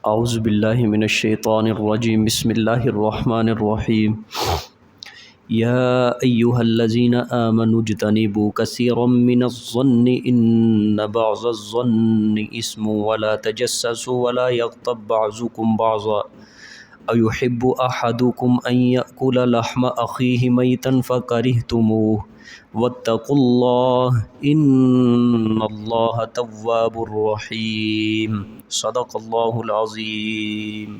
اعوذ باللہ من الشیطان الرجیم بسم اللہ الرحمن الرحیم یا ایہا الذین آمنوا اجتنبوا کثیرا من الظن ان بعض الظن اسم ولا تجسسوا ولا یغتب بعضکم بعضا ایحب احدکم ان یأکل لحم اخیہ میتا فکرہتموہ واتقوا اللہ ان اللہ تواب الرحیم صدق اللہ العظیم۔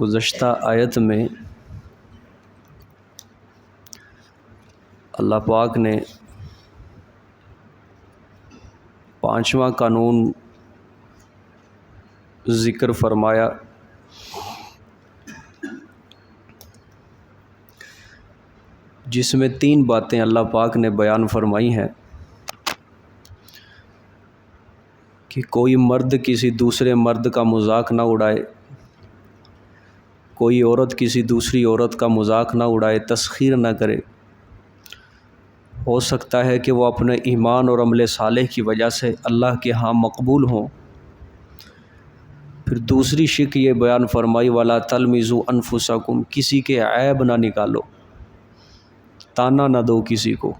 گزشتہ آیت میں اللہ پاک نے پانچواں قانون ذکر فرمایا جس میں تین باتیں اللہ پاک نے بیان فرمائی ہیں کہ کوئی مرد کسی دوسرے مرد کا مذاق نہ اڑائے، کوئی عورت کسی دوسری عورت کا مذاق نہ اڑائے، تسخیر نہ کرے۔ ہو سکتا ہے کہ وہ اپنے ایمان اور عمل صالح کی وجہ سے اللہ کے ہاں مقبول ہوں۔ پھر دوسری شک یہ بیان فرمائی وَلَا تَلْمِزُوا أَنفُسَكُمْ، کسی کے عیب نہ نکالو، تانا نہ دو کسی کو۔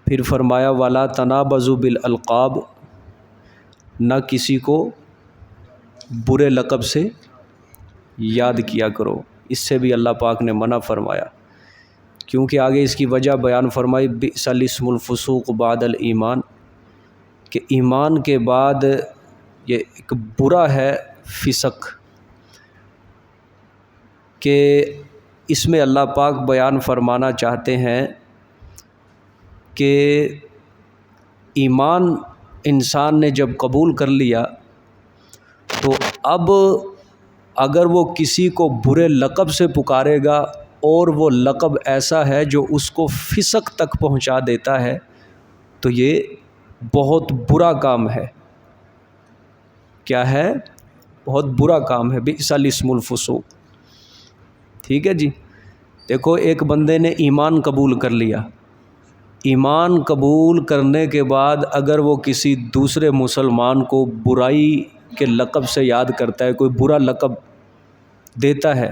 پھر فرمایا وَلَا تَنَابَزُوا بِالْأَلْقَابِ، نہ کسی کو برے لقب سے یاد کیا کرو، اس سے بھی اللہ پاک نے منع فرمایا، کیونکہ آگے اس کی وجہ بیان فرمائی بئس الاسم الفسوق بعد الایمان، کہ ایمان کے بعد یہ ایک برا ہے فسق، کہ اس میں اللہ پاک بیان فرمانا چاہتے ہیں کہ ایمان انسان نے جب قبول کر لیا تو اب اگر وہ کسی کو برے لقب سے پکارے گا اور وہ لقب ایسا ہے جو اس کو فسق تک پہنچا دیتا ہے تو یہ بہت برا کام ہے۔ کیا ہے؟ بہت برا کام ہے، بئس الاسم الفسوق۔ ٹھیک ہے جی، دیکھو ایک بندے نے ایمان قبول کر لیا، ایمان قبول کرنے کے بعد اگر وہ کسی دوسرے مسلمان کو برائی کے لقب سے یاد کرتا ہے، کوئی برا لقب دیتا ہے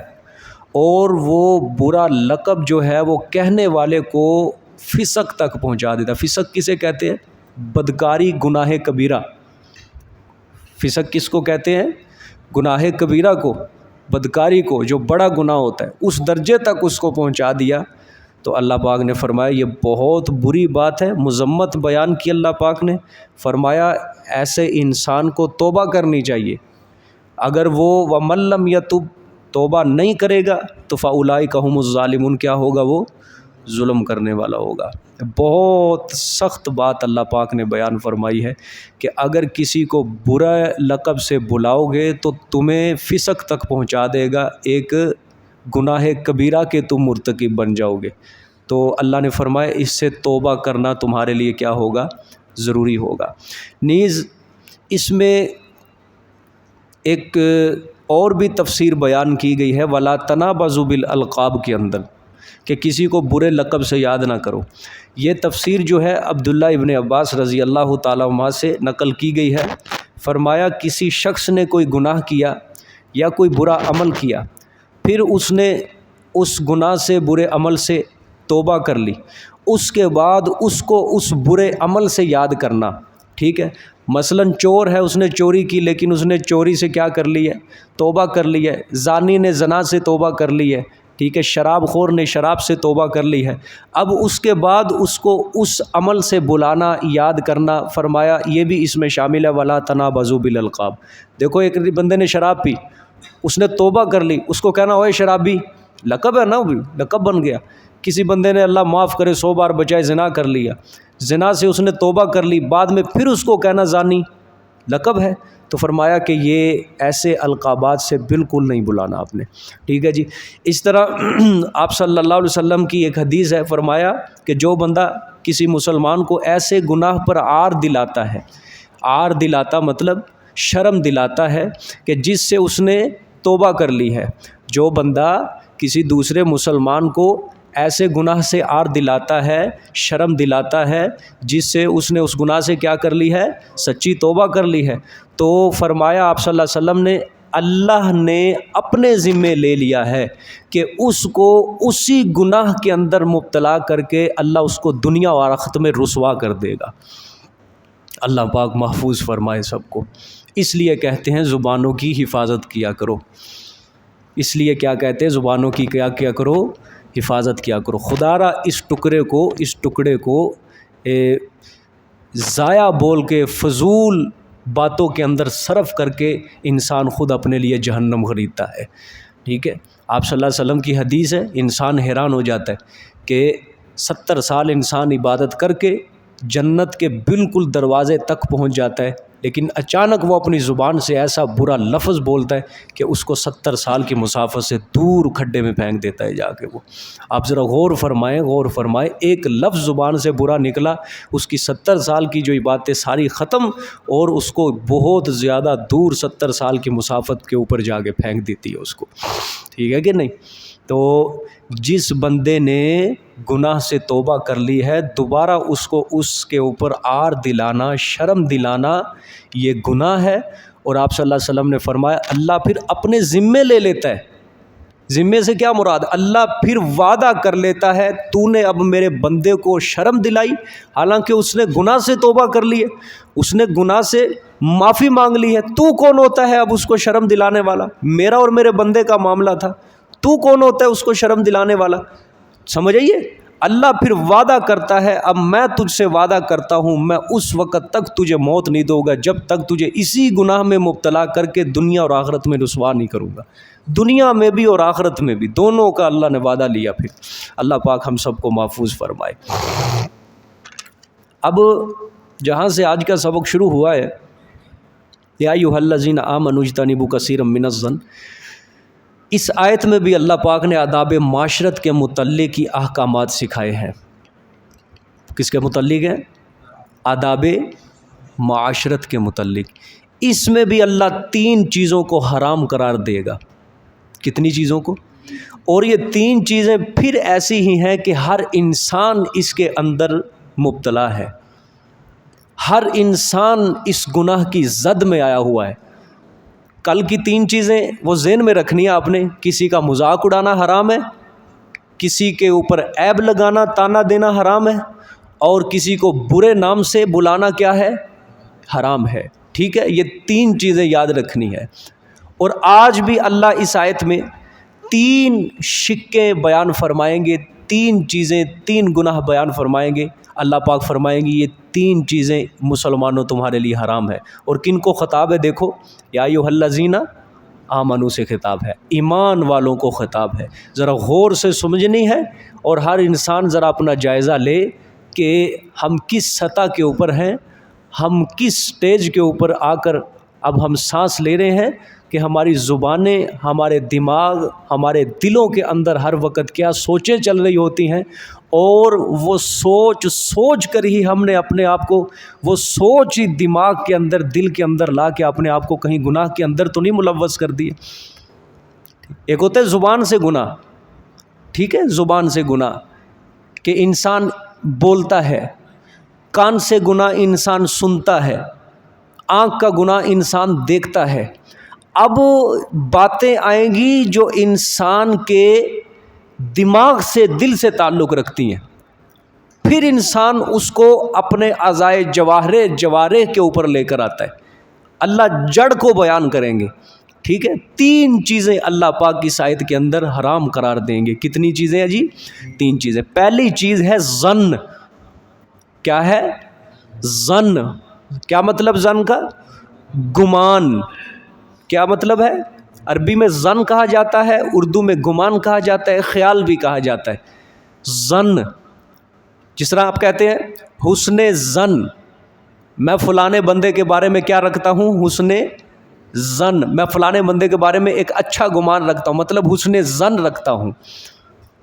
اور وہ برا لقب جو ہے وہ کہنے والے کو فسق تک پہنچا دیتا ہے۔ فسق کسے کہتے ہیں؟ بدکاری، گناہ کبیرہ۔ فسق کس کو کہتے ہیں؟ گناہ کبیرہ کو، بدکاری کو، جو بڑا گناہ ہوتا ہے، اس درجے تک اس کو پہنچا دیا تو اللہ پاک نے فرمایا یہ بہت بری بات ہے۔ مذمت بیان کی اللہ پاک نے، فرمایا ایسے انسان کو توبہ کرنی چاہیے۔ اگر وہ وَمَن لَّمْ يَتُبْ توبہ نہیں کرے گا تو فَأُولَٰئِکَ هُمُ الظَّالِمُونَ، کیا ہوگا؟ وہ ظلم کرنے والا ہوگا۔ بہت سخت بات اللہ پاک نے بیان فرمائی ہے کہ اگر کسی کو برا لقب سے بلاؤ گے تو تمہیں فسق تک پہنچا دے گا، ایک گناہ کبیرہ کے تم مرتکب بن جاؤ گے۔ تو اللہ نے فرمایا اس سے توبہ کرنا تمہارے لیے کیا ہوگا؟ ضروری ہوگا۔ نیز اس میں ایک اور بھی تفسیر بیان کی گئی ہے وَلَا تَنَابَزُوا بِالْأَلْقَابِ کے اندر، کہ کسی کو برے لقب سے یاد نہ کرو۔ یہ تفسیر جو ہے عبداللہ ابن عباس رضی اللہ تعالیٰ عنہ سے نقل کی گئی ہے۔ فرمایا کسی شخص نے کوئی گناہ کیا یا کوئی برا عمل کیا، پھر اس نے اس گناہ سے، برے عمل سے توبہ کر لی، اس کے بعد اس کو اس برے عمل سے یاد کرنا۔ ٹھیک ہے، مثلا چور ہے، اس نے چوری کی لیکن اس نے چوری سے کیا کر لی ہے؟ توبہ کر لی ہے۔ زانی نے زنا سے توبہ کر لی ہے۔ ٹھیک ہے، شراب خور نے شراب سے توبہ کر لی ہے۔ اب اس کے بعد اس کو اس عمل سے بلانا، یاد کرنا، فرمایا یہ بھی اس میں شامل ہے وَلَا تَنَابَزُوا بِالْأَلْقَابِ۔ دیکھو ایک بندے نے شراب پی، اس نے توبہ کر لی، اس کو کہنا ہوئے شرابی، لقب ہے نا، وہ بھی لقب بن گیا۔ کسی بندے نے اللہ معاف کرے 100 بار بجائے زنا کر لیا، زنا سے اس نے توبہ کر لی، بعد میں پھر اس کو کہنا زانی، لقب ہے۔ تو فرمایا کہ یہ ایسے القابات سے بالکل نہیں بلانا آپ نے۔ ٹھیک ہے جی، اس طرح آپ صلی اللہ علیہ وسلم کی ایک حدیث ہے، فرمایا کہ جو بندہ کسی مسلمان کو ایسے گناہ پر عار دلاتا ہے، عار دلاتا مطلب شرم دلاتا ہے کہ جس سے اس نے توبہ کر لی ہے، جو بندہ کسی دوسرے مسلمان کو ایسے گناہ سے آر دلاتا ہے، شرم دلاتا ہے، جس سے اس نے اس گناہ سے کیا کر لی ہے؟ سچی توبہ کر لی ہے، تو فرمایا آپ صلی اللہ علیہ وسلم نے اللہ نے اپنے ذمے لے لیا ہے کہ اس کو اسی گناہ کے اندر مبتلا کر کے اللہ اس کو دنیا اور آخرت میں رسوا کر دے گا۔ اللہ پاک محفوظ فرمائے سب کو۔ اس لیے کہتے ہیں زبانوں کی حفاظت کیا کرو، اس لیے کیا کہتے ہیں زبانوں کی کیا کرو؟ حفاظت کیا کرو۔ خدا را اس ٹکڑے کو ضائع بول کے فضول باتوں کے اندر صرف کر کے انسان خود اپنے لیے جہنم خریدتا ہے، ٹھیک ہے۔ آپ صلی اللہ علیہ وسلم کی حدیث ہے، انسان حیران ہو جاتا ہے کہ 70 سال انسان عبادت کر کے جنت کے بالکل دروازے تک پہنچ جاتا ہے، لیکن اچانک وہ اپنی زبان سے ایسا برا لفظ بولتا ہے کہ اس کو 70 سال کی مسافت سے دور کھڈے میں پھینک دیتا ہے جا کے۔ وہ آپ ذرا غور فرمائیں، ایک لفظ زبان سے برا نکلا، اس کی 70 سال کی جو باتیں ساری ختم، اور اس کو بہت زیادہ دور 70 سال کی مسافت کے اوپر جا کے پھینک دیتی ہے اس کو، ٹھیک ہے کہ نہیں؟ تو جس بندے نے گناہ سے توبہ کر لی ہے، دوبارہ اس کو اس کے اوپر آر دلانا، شرم دلانا، یہ گناہ ہے۔ اور آپ صلی اللہ علیہ وسلم نے فرمایا اللہ پھر اپنے ذمے لے لیتا ہے۔ ذمے سے کیا مراد؟ اللہ پھر وعدہ کر لیتا ہے تو نے اب میرے بندے کو شرم دلائی، حالانکہ اس نے گناہ سے توبہ کر لی ہے، اس نے گناہ سے معافی مانگ لی ہے، تو کون ہوتا ہے اب اس کو شرم دلانے والا؟ میرا اور میرے بندے کا معاملہ تھا، تو کون ہوتا ہے اس کو شرم دلانے والا؟ سمجھ آئیے؟ اللہ پھر وعدہ کرتا ہے اب میں تجھ سے وعدہ کرتا ہوں میں اس وقت تک تجھے موت نہیں دوں گا جب تک تجھے اسی گناہ میں مبتلا کر کے دنیا اور آخرت میں رسوا نہیں کروں گا، دنیا میں بھی اور آخرت میں بھی، دونوں کا اللہ نے وعدہ لیا۔ پھر اللہ پاک ہم سب کو محفوظ فرمائے۔ اب جہاں سے آج کا سبق شروع ہوا ہے، یا ایھا الذین آمنوا اجتنبوا کثیرا من الظن، اس آیت میں بھی اللہ پاک نے آداب معاشرت کے متعلق کی احکامات سکھائے ہیں۔ کس کے متعلق ہیں؟ آداب معاشرت کے متعلق۔ اس میں بھی اللہ 3 چیزوں کو حرام قرار دے گا۔ کتنی چیزوں کو؟ اور یہ 3 چیزیں پھر ایسی ہی ہیں کہ ہر انسان اس کے اندر مبتلا ہے، ہر انسان اس گناہ کی زد میں آیا ہوا ہے۔ کل کی 3 چیزیں وہ ذہن میں رکھنی ہے آپ نے۔ کسی کا مذاق اڑانا حرام ہے، کسی کے اوپر عیب لگانا، تانا دینا حرام ہے، اور کسی کو برے نام سے بلانا کیا ہے؟ حرام ہے، ٹھیک ہے؟ یہ 3 چیزیں یاد رکھنی ہے۔ اور آج بھی اللہ اس آیت میں 3 شقیں بیان فرمائیں گے، 3 چیزیں، 3 گناہ بیان فرمائیں گے۔ اللہ پاک فرمائیں گے یہ 3 چیزیں مسلمانوں تمہارے لیے حرام ہے۔ اور کن کو خطاب ہے؟ دیکھو، یا ایھا الذین آمنوا سے خطاب ہے، ایمان والوں کو خطاب ہے۔ ذرا غور سے سمجھنی ہے، اور ہر انسان ذرا اپنا جائزہ لے کہ ہم کس سطح کے اوپر ہیں، ہم کس سٹیج کے اوپر آ کر اب ہم سانس لے رہے ہیں کہ ہماری زبانیں، ہمارے دماغ، ہمارے دلوں کے اندر ہر وقت کیا سوچیں چل رہی ہوتی ہیں، اور وہ سوچ کر ہی ہم نے اپنے آپ کو، وہ سوچ ہی دماغ کے اندر، دل کے اندر لا کے اپنے آپ کو کہیں گناہ کے اندر تو نہیں ملوث کر دیے۔ ایک ہوتا ہے زبان سے گناہ، ٹھیک ہے؟ زبان سے گناہ کہ انسان بولتا ہے، کان سے گناہ انسان سنتا ہے، آنکھ کا گناہ انسان دیکھتا ہے۔ اب باتیں آئیں گی جو انسان کے دماغ سے، دل سے تعلق رکھتی ہیں، پھر انسان اس کو اپنے اعضائے جوارح کے اوپر لے کر آتا ہے۔ اللہ جڑ کو بیان کریں گے، ٹھیک ہے؟ 3 چیزیں اللہ پاک کی آیت کے اندر حرام قرار دیں گے۔ کتنی چیزیں ہیں جی؟ 3 چیزیں۔ پہلی چیز ہے ظن۔ کیا ہے؟ ظن۔ کیا مطلب ظن کا؟ گمان۔ کیا مطلب ہے؟ عربی میں ظن کہا جاتا ہے، اردو میں گمان کہا جاتا ہے، خیال بھی کہا جاتا ہے۔ ظن، جس طرح آپ کہتے ہیں حسن ظن، میں فلانے بندے کے بارے میں کیا رکھتا ہوں؟ حسن ظن، میں فلانے بندے کے بارے میں ایک اچھا گمان رکھتا ہوں، مطلب حسن ظن رکھتا ہوں،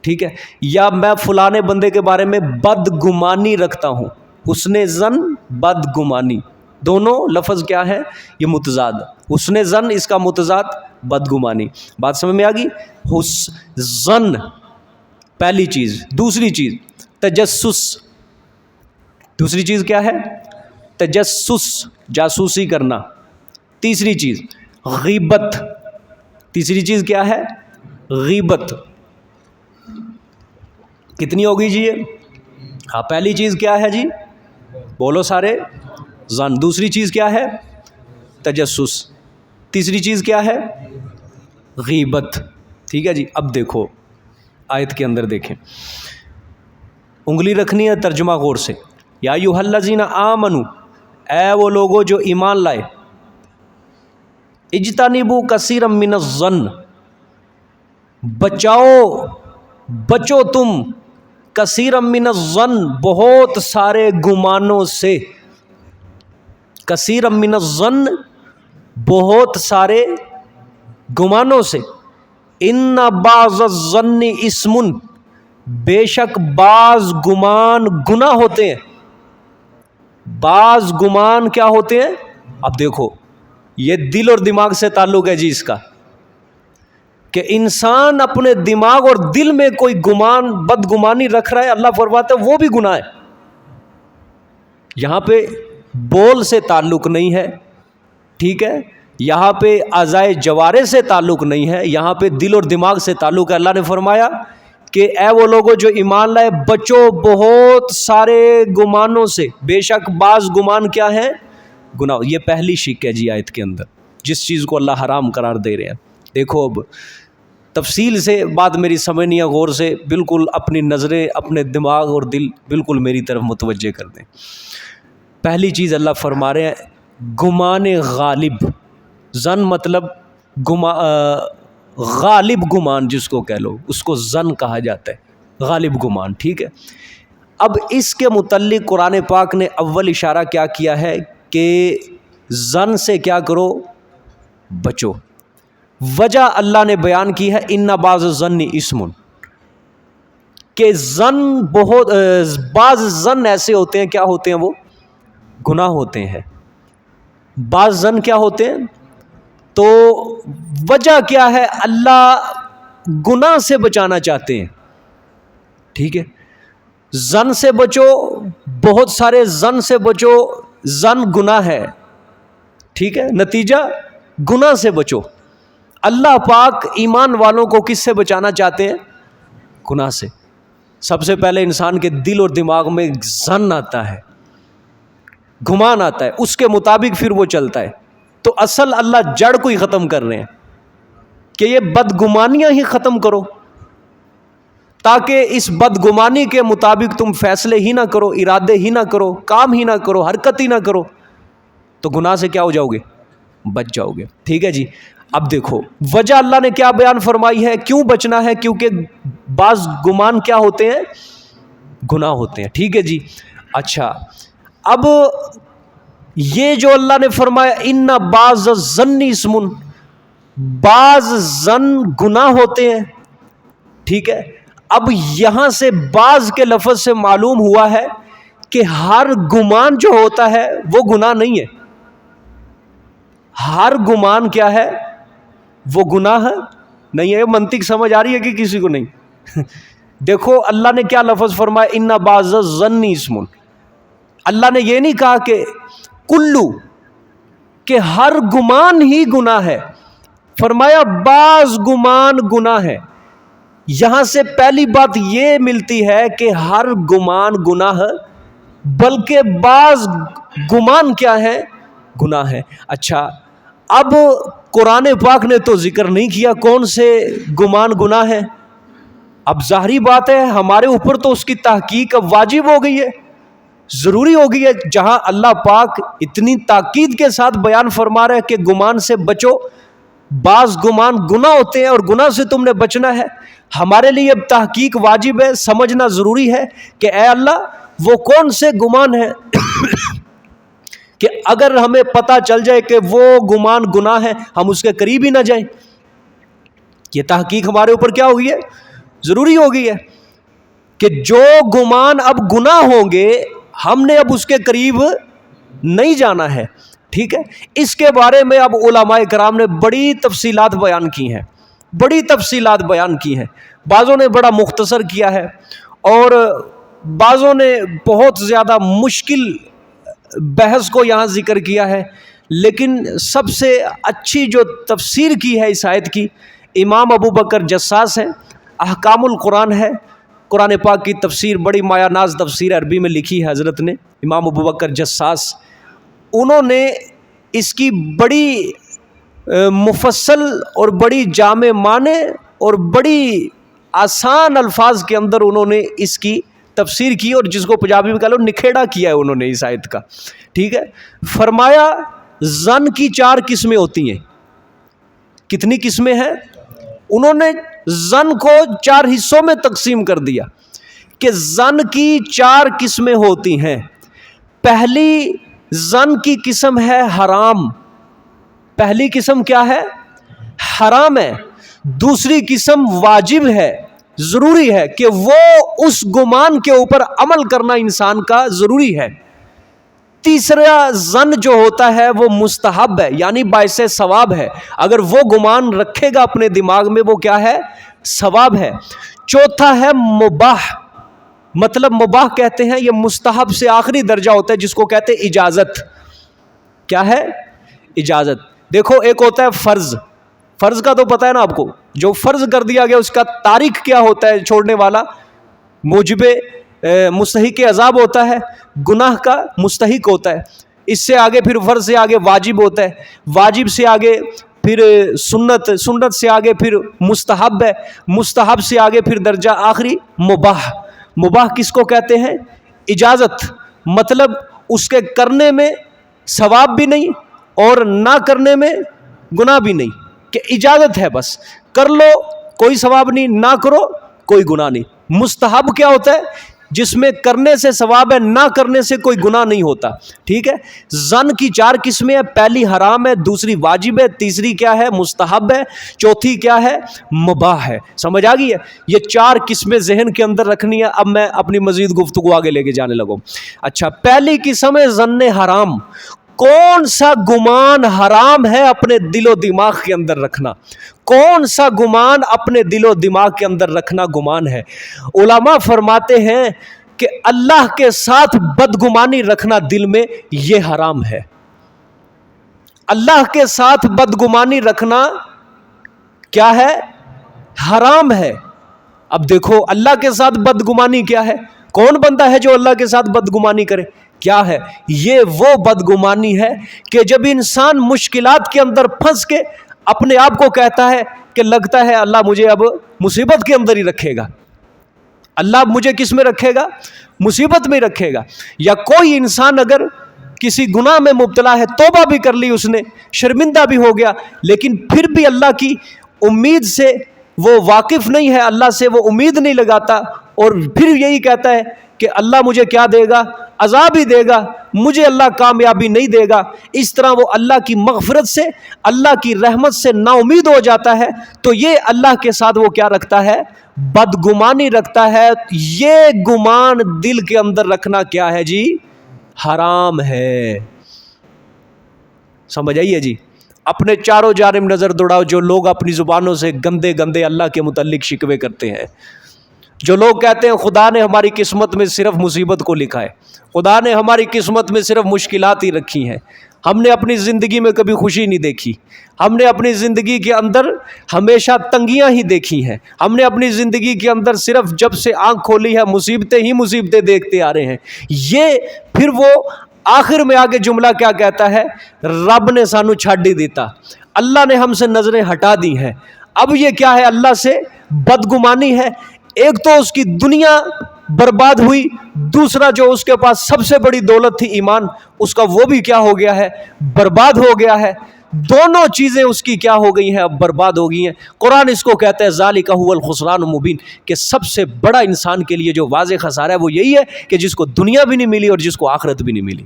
ٹھیک ہے؟ یا میں فلانے بندے کے بارے میں بدگمانی رکھتا ہوں۔ حسن ظن، بدگمانی، دونوں لفظ کیا ہے؟ یہ متضاد۔ حسن ظن اس کا متضاد بدگمانی. بات سمجھ میں آ گئی؟ ظن پہلی چیز. دوسری چیز تجسس. دوسری چیز کیا ہے؟ تجسس، جاسوسی کرنا. تیسری چیز غیبت. تیسری چیز کیا ہے؟ غیبت. کتنی ہوگی جی یہ؟ ہاں پہلی چیز کیا ہے جی؟ بولو سارے. ظن. دوسری چیز کیا ہے؟ تجسس. تیسری چیز کیا ہے؟ غیبت. ٹھیک ہے جی. اب دیکھو آیت کے اندر دیکھیں، انگلی رکھنی ہے، ترجمہ غور سے. یا ایھا الذین آمنو، اے وہ لوگوں جو ایمان لائے، اجتنبوا کثیرا من الظن، بچو تم، کثیرا من الظن، بہت سارے گمانوں سے. کثیرا من الظن، بہت سارے گمانوں سے. ان بعض الظن اسم، بے شک بعض گمان گناہ ہوتے ہیں. بعض گمان کیا ہوتے ہیں؟ اب دیکھو یہ دل اور دماغ سے تعلق ہے جی اس کا، کہ انسان اپنے دماغ اور دل میں کوئی گمان بدگمانی رکھ رہا ہے، اللہ فرماتا ہے وہ بھی گناہ ہے. یہاں پہ بول سے تعلق نہیں ہے، ٹھیک ہے، یہاں پہ اعضائے جوارح سے تعلق نہیں ہے، یہاں پہ دل اور دماغ سے تعلق ہے. اللہ نے فرمایا کہ اے وہ لوگوں جو ایمان لائے، بچو بہت سارے گمانوں سے، بے شک بعض گمان کیا ہیں؟ گناہ. یہ پہلی شک ہے جی آیت کے اندر، جس چیز کو اللہ حرام قرار دے رہے ہیں. دیکھو اب تفصیل سے بات میری سمجھنی ہے، غور سے بالکل اپنی نظریں، اپنے دماغ اور دل بالکل میری طرف متوجہ کر دیں. پہلی چیز اللہ فرما رہے ہیں گمان غالب. ظن مطلب غالب گمان جس کو کہہ لو، اس کو ظن کہا جاتا ہے، غالب گمان. ٹھیک ہے. اب اس کے متعلق قرآن پاک نے اول اشارہ کیا کیا ہے کہ ظن سے کیا کرو؟ بچو. وجہ اللہ نے بیان کی ہے ان بعض الظن اسم، کہ ظن بہت بعض ظن ایسے ہوتے ہیں، کیا ہوتے ہیں؟ وہ گناہ ہوتے ہیں. بعض ظن کیا ہوتے ہیں؟ تو وجہ کیا ہے؟ اللہ گناہ سے بچانا چاہتے ہیں. ٹھیک ہے. ظن سے بچو، بہت سارے ظن سے بچو. ظن گناہ ہے، ٹھیک ہے، نتیجہ گناہ سے بچو. اللہ پاک ایمان والوں کو کس سے بچانا چاہتے ہیں؟ گناہ سے. سب سے پہلے انسان کے دل اور دماغ میں ظن آتا ہے، گمان آتا ہے، اس کے مطابق پھر وہ چلتا ہے. تو اصل اللہ جڑ کو ہی ختم کر رہے ہیں کہ یہ بدگمانیاں ہی ختم کرو، تاکہ اس بدگمانی کے مطابق تم فیصلے ہی نہ کرو، ارادے ہی نہ کرو، کام ہی نہ کرو، حرکت ہی نہ کرو، تو گناہ سے کیا ہو جاؤ گے؟ بچ جاؤ گے. ٹھیک ہے جی. اب دیکھو وجہ اللہ نے کیا بیان فرمائی ہے، کیوں بچنا ہے؟ کیونکہ بعض گمان کیا ہوتے ہیں؟ گناہ ہوتے ہیں. ٹھیک ہے جی. اچھا اب یہ جو اللہ نے فرمایا ان بعض الظن اسم، بعض ظن گناہ ہوتے ہیں. ٹھیک ہے. اب یہاں سے بعض کے لفظ سے معلوم ہوا ہے کہ ہر گمان جو ہوتا ہے وہ گناہ نہیں ہے. ہر گمان کیا ہے؟ وہ گناہ نہیں ہے. منطق سمجھ آ رہی ہے کہ کسی کو نہیں؟ دیکھو اللہ نے کیا لفظ فرمایا ان بعض الظن اسم. اللہ نے یہ نہیں کہا کہ کلو، کہ ہر گمان ہی گناہ ہے. فرمایا بعض گمان گناہ ہے. یہاں سے پہلی بات یہ ملتی ہے کہ ہر گمان گناہ، بلکہ بعض گمان کیا ہے؟ گناہ ہے. اچھا اب قرآن پاک نے تو ذکر نہیں کیا کون سے گمان گناہ ہے. اب ظاہری بات ہے ہمارے اوپر تو اس کی تحقیق اب واجب ہو گئی ہے، ضروری ہو گئی ہے. جہاں اللہ پاک اتنی تاکید کے ساتھ بیان فرما رہا ہے کہ گمان سے بچو، بعض گمان گناہ ہوتے ہیں اور گناہ سے تم نے بچنا ہے، ہمارے لیے اب تحقیق واجب ہے، سمجھنا ضروری ہے کہ اے اللہ وہ کون سے گمان ہیں کہ اگر ہمیں پتہ چل جائے کہ وہ گمان گناہ ہے ہم اس کے قریب ہی نہ جائیں. یہ تحقیق ہمارے اوپر کیا ہوگی ہے؟ ضروری ہو گئی ہے کہ جو گمان اب گناہ ہوں گے ہم نے اب اس کے قریب نہیں جانا ہے. ٹھیک ہے، اس کے بارے میں اب علماء کرام نے بڑی تفصیلات بیان کی ہیں، بڑی تفصیلات بیان کی ہیں، بعضوں نے بڑا مختصر کیا ہے اور بعضوں نے بہت زیادہ مشکل بحث کو یہاں ذکر کیا ہے، لیکن سب سے اچھی جو تفسیر کی ہے اس آیت کی امام ابو بکر جساس ہے، احکام القرآن ہے، قرآن پاک کی تفسیر بڑی مایہ ناز تفسیر عربی میں لکھی ہے حضرت نے، امام ابو بکر جساس، انہوں نے اس کی بڑی مفصل اور بڑی جامع معنی اور بڑی آسان الفاظ کے اندر انہوں نے اس کی تفسیر کی، اور جس کو پنجابی میں کہہ لو نکھیڑا کیا ہے انہوں نے اس آیت کا، ٹھیک ہے۔ فرمایا زن کی 4 قسمیں ہوتی ہیں، کتنی قسمیں ہیں؟ انہوں نے زن کو 4 حصوں میں تقسیم کر دیا کہ زن کی 4 قسمیں ہوتی ہیں۔ پہلی زن کی قسم ہے حرام، پہلی قسم کیا ہے؟ حرام ہے۔ دوسری قسم واجب ہے، ضروری ہے کہ وہ اس گمان کے اوپر عمل کرنا انسان کا ضروری ہے۔ تیسرا زن جو ہوتا ہے وہ مستحب ہے، یعنی باعث ثواب ہے، اگر وہ گمان رکھے گا اپنے دماغ میں وہ کیا ہے؟ ثواب ہے۔ چوتھا ہے مباح، مطلب مباح کہتے ہیں یہ مستحب سے آخری درجہ ہوتا ہے جس کو کہتے ہیں اجازت۔ کیا ہے؟ اجازت۔ دیکھو ایک ہوتا ہے فرض، فرض کا تو پتہ ہے نا آپ کو، جو فرض کر دیا گیا اس کا تارک کیا ہوتا ہے؟ چھوڑنے والا موجب مستحق عذاب ہوتا ہے، گناہ کا مستحق ہوتا ہے۔ اس سے آگے پھر فرض سے آگے واجب ہوتا ہے، واجب سے آگے پھر سنت، سنت سے آگے پھر مستحب ہے، مستحب سے آگے پھر درجہ آخری مباح۔ مباح کس کو کہتے ہیں؟ اجازت، مطلب اس کے کرنے میں ثواب بھی نہیں اور نہ کرنے میں گناہ بھی نہیں، کہ اجازت ہے، بس کر لو کوئی ثواب نہیں، نہ کرو کوئی گناہ نہیں۔ مستحب کیا ہوتا ہے؟ جس میں کرنے سے ثواب ہے، نہ کرنے سے کوئی گناہ نہیں ہوتا، ٹھیک ہے۔ زن کی 4 قسمیں ہیں، پہلی حرام ہے، دوسری واجب ہے، تیسری کیا ہے؟ مستحب ہے، چوتھی کیا ہے؟ مباح ہے۔ سمجھ آ گئی ہے؟ یہ 4 قسمیں ذہن کے اندر رکھنی ہے۔ اب میں اپنی مزید گفتگو آگے لے کے جانے لگوں۔ اچھا، پہلی قسم ہے ظن حرام۔ کون سا گمان حرام ہے اپنے دل و دماغ کے اندر رکھنا؟ کون سا گمان اپنے دل و دماغ کے اندر رکھنا گمان ہے؟ علماء فرماتے ہیں کہ اللہ کے ساتھ بدگمانی رکھنا دل میں، یہ حرام ہے۔ اللہ کے ساتھ بدگمانی رکھنا کیا ہے؟ حرام ہے۔ اب دیکھو اللہ کے ساتھ بدگمانی کیا ہے؟ کون بندہ ہے جو اللہ کے ساتھ بدگمانی کرے؟ کیا ہے یہ؟ وہ بدگمانی ہے کہ جب انسان مشکلات کے اندر پھنس کے اپنے آپ کو کہتا ہے کہ لگتا ہے اللہ مجھے اب مصیبت کے اندر ہی رکھے گا، اللہ مجھے کس میں رکھے گا؟ مصیبت میں رکھے گا۔ یا کوئی انسان اگر کسی گناہ میں مبتلا ہے، توبہ بھی کر لی اس نے، شرمندہ بھی ہو گیا، لیکن پھر بھی اللہ کی امید سے وہ واقف نہیں ہے، اللہ سے وہ امید نہیں لگاتا، اور پھر یہی کہتا ہے کہ اللہ مجھے کیا دے گا؟ عذاب ہی دے گا، مجھے اللہ کامیابی نہیں دے گا۔ اس طرح وہ اللہ کی مغفرت سے، اللہ کی رحمت سے نا امید ہو جاتا ہے، تو یہ اللہ کے ساتھ وہ کیا رکھتا ہے؟ بدگمانی رکھتا ہے۔ یہ گمان دل کے اندر رکھنا کیا ہے جی؟ حرام ہے۔ سمجھ آئیے جی؟ اپنے چاروں جانب نظر دوڑاؤ، جو لوگ اپنی زبانوں سے گندے گندے اللہ کے متعلق شکوے کرتے ہیں، جو لوگ کہتے ہیں خدا نے ہماری قسمت میں صرف مصیبت کو لکھا ہے، خدا نے ہماری قسمت میں صرف مشکلات ہی رکھی ہیں، ہم نے اپنی زندگی میں کبھی خوشی نہیں دیکھی، ہم نے اپنی زندگی کے اندر ہمیشہ تنگیاں ہی دیکھی ہیں، ہم نے اپنی زندگی کے اندر صرف جب سے آنکھ کھولی ہے مصیبتیں ہی مصیبتیں دیکھتے آ رہے ہیں۔ یہ پھر وہ آخر میں آگے جملہ کیا کہتا ہے؟ رب نے سانو چھڈ ہی دیتا، اللہ نے ہم سے نظریں ہٹا دی ہیں۔ اب یہ کیا ہے؟ اللہ سے بدگمانی ہے۔ ایک تو اس کی دنیا برباد ہوئی، دوسرا جو اس کے پاس سب سے بڑی دولت تھی ایمان، اس کا وہ بھی کیا ہو گیا ہے؟ برباد ہو گیا ہے۔ دونوں چیزیں اس کی کیا ہو گئی ہیں؟ اب برباد ہو گئی ہیں۔ قرآن اس کو کہتا ہے ذالک هو الخسران المبین، کہ سب سے بڑا انسان کے لیے جو واضح خسارہ ہے وہ یہی ہے کہ جس کو دنیا بھی نہیں ملی اور جس کو آخرت بھی نہیں ملی۔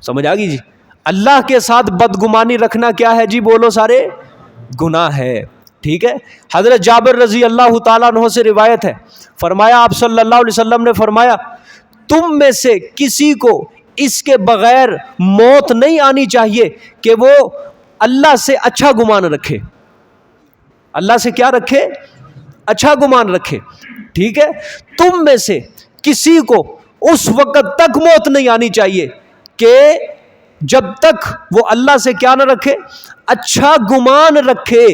سمجھ آ گئی جی؟ اللہ کے ساتھ بدگمانی رکھنا کیا ہے جی؟ بولو سارے، گناہ ہے، ٹھیک ہے۔ حضرت جابر رضی اللہ تعالیٰ عنہ سے روایت ہے، فرمایا آپ صلی اللہ علیہ وسلم نے فرمایا تم میں سے کسی کو اس کے بغیر موت نہیں آنی چاہیے کہ وہ اللہ سے اچھا گمان رکھے. اللہ سے کیا رکھے؟ اچھا گمان رکھے. ٹھیک ہے. تم میں سے کسی کو اس وقت تک موت نہیں آنی چاہیے کہ جب تک وہ اللہ سے کیا نہ رکھے؟ اچھا گمان رکھے.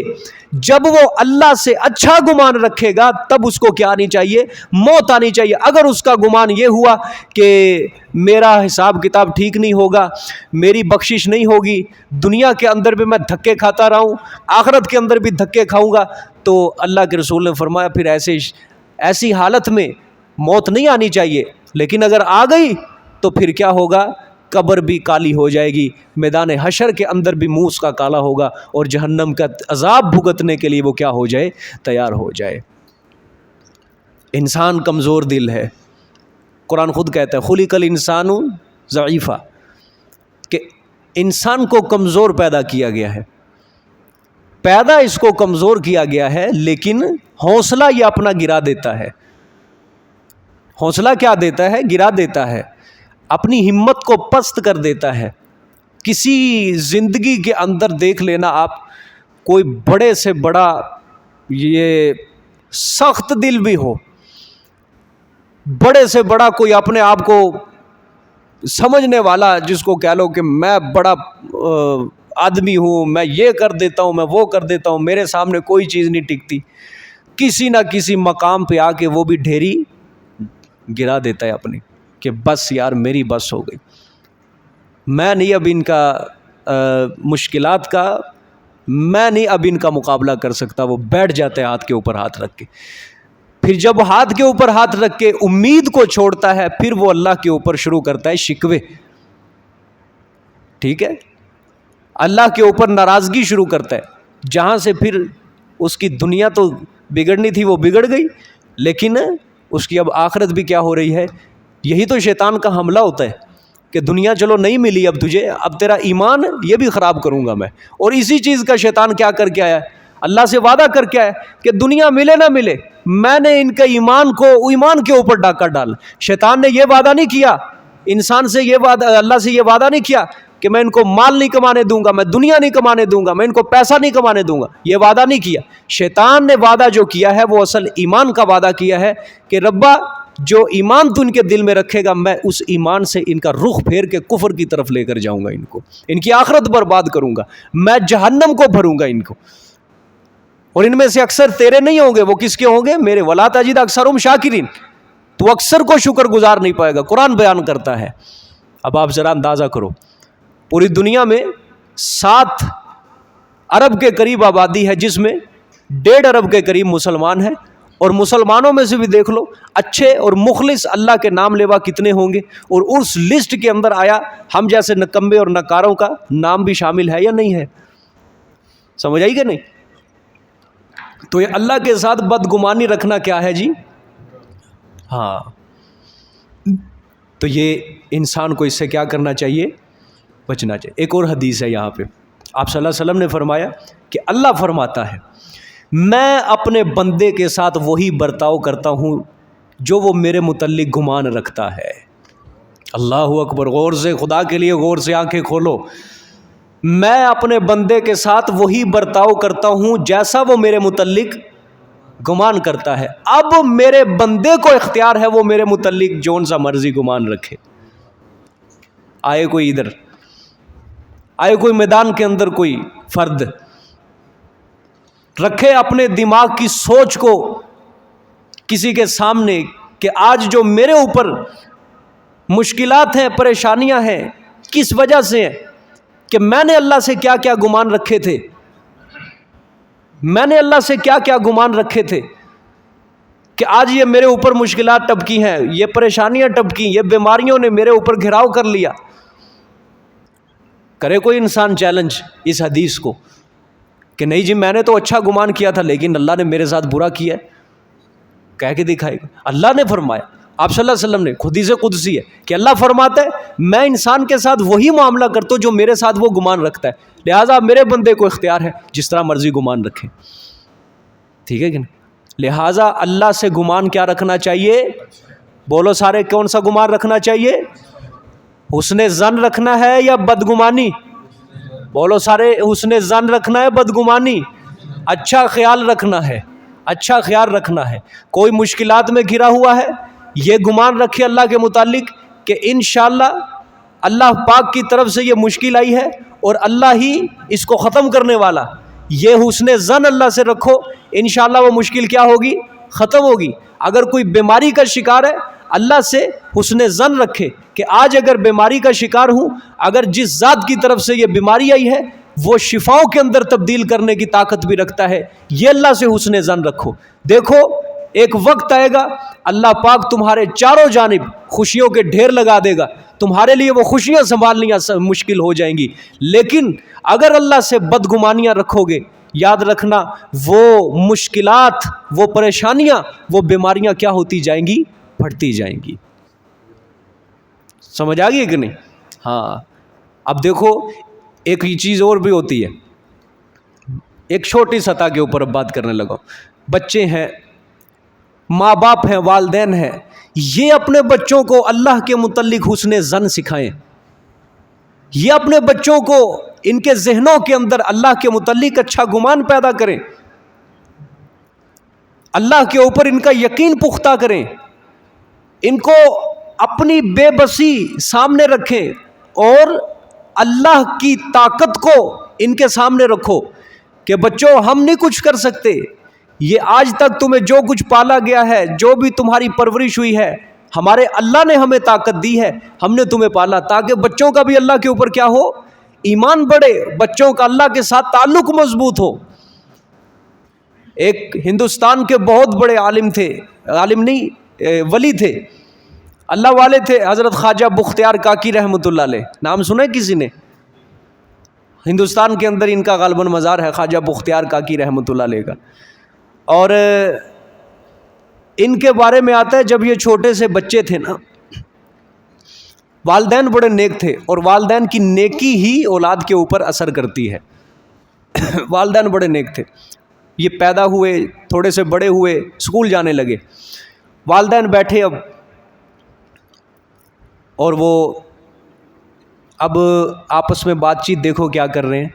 جب وہ اللہ سے اچھا گمان رکھے گا تب اس کو کیا آنی چاہیے؟ موت آنی چاہیے. اگر اس کا گمان یہ ہوا کہ میرا حساب کتاب ٹھیک نہیں ہوگا, میری بخشش نہیں ہوگی, دنیا کے اندر بھی میں دھکے کھاتا رہا ہوں, آخرت کے اندر بھی دھکے کھاؤں گا, تو اللہ کے رسول نے فرمایا پھر ایسی حالت میں موت نہیں آنی چاہیے. لیکن اگر آ گئی تو پھر کیا ہوگا؟ قبر بھی کالی ہو جائے گی, میدان حشر کے اندر بھی منہ اس کا کالا ہوگا, اور جہنم کا عذاب بھگتنے کے لیے وہ کیا ہو جائے؟ تیار ہو جائے. انسان کمزور دل ہے. قرآن خود کہتا ہے خلق الانسان ضعیفا, کہ انسان کو کمزور پیدا کیا گیا ہے. پیدا اس کو کمزور کیا گیا ہے, لیکن حوصلہ یہ اپنا گرا دیتا ہے. حوصلہ کیا دیتا ہے؟ گرا دیتا ہے, اپنی ہمت کو پست کر دیتا ہے. کسی زندگی کے اندر دیکھ لینا آپ, کوئی بڑے سے بڑا یہ سخت دل بھی ہو, بڑے سے بڑا کوئی اپنے آپ کو سمجھنے والا, جس کو کہہ لو کہ میں بڑا آدمی ہوں, میں یہ کر دیتا ہوں, میں وہ کر دیتا ہوں, میرے سامنے کوئی چیز نہیں ٹکتی, کسی نہ کسی مقام پہ آ کے وہ بھی ڈھیری گرا دیتا ہے اپنی, کہ بس یار میری بس ہو گئی, میں نہیں اب ان کا مشکلات کا میں نہیں اب ان کا مقابلہ کر سکتا. وہ بیٹھ جاتا ہے ہاتھ کے اوپر ہاتھ رکھ کے. پھر جب ہاتھ کے اوپر ہاتھ رکھ کے امید کو چھوڑتا ہے, پھر وہ اللہ کے اوپر شروع کرتا ہے شکوے. ٹھیک ہے, اللہ کے اوپر ناراضگی شروع کرتا ہے, جہاں سے پھر اس کی دنیا تو بگڑنی تھی وہ بگڑ گئی, لیکن اس کی اب آخرت بھی کیا ہو رہی ہے. یہی تو شیطان کا حملہ ہوتا ہے کہ دنیا چلو نہیں ملی اب تجھے, اب تیرا ایمان یہ بھی خراب کروں گا میں. اور اسی چیز کا شیطان کیا کر کے آیا؟ اللہ سے وعدہ کر کے آیا کہ دنیا ملے نہ ملے میں نے ان کے ایمان کے اوپر ڈاکہ ڈال. شیطان نے یہ وعدہ نہیں کیا انسان سے, یہ وعدہ اللہ سے یہ وعدہ نہیں کیا کہ میں ان کو مال نہیں کمانے دوں گا, میں دنیا نہیں کمانے دوں گا, میں ان کو پیسہ نہیں کمانے دوں گا. یہ وعدہ نہیں کیا. شیطان نے وعدہ جو کیا ہے وہ اصل ایمان کا وعدہ کیا ہے کہ ربا جو ایمان تو ان کے دل میں رکھے گا, میں اس ایمان سے ان کا رخ پھیر کے کفر کی طرف لے کر جاؤں گا, ان کو ان کی آخرت برباد کروں گا, میں جہنم کو بھروں گا ان کو. اور ان میں سے اکثر تیرے نہیں ہوں گے, وہ کس کے ہوں گے؟ میرے. وَلَا تَجِدْ أَكْثَرَهُمْ شَاكِرِينَ, تو اکثر کو شکر گزار نہیں پائے گا. قرآن بیان کرتا ہے. اب آپ ذرا اندازہ کرو, پوری دنیا میں 7 ارب کے قریب آبادی ہے, جس میں 1.5 ارب کے قریب مسلمان ہیں, اور مسلمانوں میں سے بھی دیکھ لو اچھے اور مخلص اللہ کے نام لیوا کتنے ہوں گے, اور اس لسٹ کے اندر آیا ہم جیسے نکمبے اور نکاروں کا نام بھی شامل ہے یا نہیں ہے؟ سمجھ آئی کہ نہیں؟ تو یہ اللہ کے ساتھ بدگمانی رکھنا کیا ہے جی؟ ہاں, تو یہ انسان کو اس سے کیا کرنا چاہیے؟ بچنا چاہیے. ایک اور حدیث ہے یہاں پہ, آپ صلی اللہ علیہ وسلم نے فرمایا کہ اللہ فرماتا ہے میں اپنے بندے کے ساتھ وہی برتاؤ کرتا ہوں جو وہ میرے متعلق گمان رکھتا ہے. اللہ اکبر, غور سے, خدا کے لیے غور سے آنکھیں کھولو. میں اپنے بندے کے ساتھ وہی برتاؤ کرتا ہوں جیسا وہ میرے متعلق گمان کرتا ہے. اب میرے بندے کو اختیار ہے وہ میرے متعلق جون سا مرضی گمان رکھے. آئے کوئی ادھر, آئے کوئی میدان کے اندر کوئی فرد رکھے اپنے دماغ کی سوچ کو کسی کے سامنے کہ آج جو میرے اوپر مشکلات ہیں, پریشانیاں ہیں, کس وجہ سے ہیں؟ کہ میں نے اللہ سے کیا کیا گمان رکھے تھے, میں نے اللہ سے کیا کیا گمان رکھے تھے کہ آج یہ میرے اوپر مشکلات ٹپکی ہیں, یہ پریشانیاں ٹپکی, یہ بیماریوں نے میرے اوپر گھیراؤ کر لیا. کرے کوئی انسان چیلنج اس حدیث کو کہ نہیں جی میں نے تو اچھا گمان کیا تھا لیکن اللہ نے میرے ساتھ برا کیا ہے, کہہ کے دکھائے گا. اللہ نے فرمایا, آپ صلی اللہ علیہ وسلم نے, حدیث قدسی ہے کہ اللہ فرماتا ہے میں انسان کے ساتھ وہی معاملہ کرتا ہوں جو میرے ساتھ وہ گمان رکھتا ہے, لہٰذا میرے بندے کو اختیار ہے جس طرح مرضی گمان رکھے. ٹھیک ہے کہ نہیں؟ لہٰذا اللہ سے گمان کیا رکھنا چاہیے؟ بولو سارے, کون سا گمان رکھنا چاہیے؟ حسن زن رکھنا ہے یا بدگمانی؟ بولو سارے، حسن زن رکھنا ہے بدگمانی؟ اچھا خیال رکھنا ہے، اچھا خیال رکھنا ہے۔ کوئی مشکلات میں گھرا ہوا ہے، یہ گمان رکھے اللہ کے متعلق کہ انشاءاللہ اللہ پاک کی طرف سے یہ مشکل آئی ہے اور اللہ ہی اس کو ختم کرنے والا، یہ حسن زن اللہ سے رکھو، انشاءاللہ وہ مشکل کیا ہوگی؟ ختم ہوگی۔ اگر کوئی بیماری کا شکار ہے، اللہ سے حسن زن رکھے کہ آج اگر بیماری کا شکار ہوں، اگر جس ذات کی طرف سے یہ بیماری آئی ہے وہ شفاؤں کے اندر تبدیل کرنے کی طاقت بھی رکھتا ہے، یہ اللہ سے حسن زن رکھو۔ دیکھو ایک وقت آئے گا اللہ پاک تمہارے چاروں جانب خوشیوں کے ڈھیر لگا دے گا، تمہارے لیے وہ خوشیاں سنبھالنیاں مشکل ہو جائیں گی، لیکن اگر اللہ سے بدگمانیاں رکھو گے، یاد رکھنا وہ مشکلات، وہ پریشانیاں، وہ بیماریاں کیا ہوتی جائیں گی؟ پھٹتی جائیں گی۔ سمجھ آ گئی کہ نہیں؟ ہاں۔ اب دیکھو ایک یہ چیز اور بھی ہوتی ہے، ایک چھوٹی سطح کے اوپر اب بات کرنے لگا۔ بچے ہیں، ماں باپ ہیں، والدین ہیں، یہ اپنے بچوں کو اللہ کے متعلق حسن زن سکھائیں، یہ اپنے بچوں کو ان کے ذہنوں کے اندر اللہ کے متعلق اچھا گمان پیدا کریں، اللہ کے اوپر ان کا یقین پختہ کریں، ان کو اپنی بے بسی سامنے رکھیں اور اللہ کی طاقت کو ان کے سامنے رکھو کہ بچوں ہم نہیں کچھ کر سکتے، یہ آج تک تمہیں جو کچھ پالا گیا ہے، جو بھی تمہاری پرورش ہوئی ہے، ہمارے اللہ نے ہمیں طاقت دی ہے، ہم نے تمہیں پالا، تاکہ بچوں کا بھی اللہ کے اوپر کیا ہو؟ ایمان بڑھے، بچوں کا اللہ کے ساتھ تعلق مضبوط ہو۔ ایک ہندوستان کے بہت بڑے عالم تھے، عالم نہیں ولی تھے، اللہ والے تھے، حضرت خواجہ بختیار کاکی رحمۃ اللہ علیہ، نام سنا ہے کسی نے؟ ہندوستان کے اندر ان کا غالباً مزار ہے، خواجہ بختیار کاکی رحمۃ اللہ علیہ کا۔ اور ان کے بارے میں آتا ہے جب یہ چھوٹے سے بچے تھے نا، والدین بڑے نیک تھے، اور والدین کی نیکی ہی اولاد کے اوپر اثر کرتی ہے۔ والدین بڑے نیک تھے، یہ پیدا ہوئے، تھوڑے سے بڑے ہوئے، اسکول جانے لگے، والدین بیٹھے اب، اور وہ اب آپس میں بات چیت دیکھو کیا کر رہے ہیں،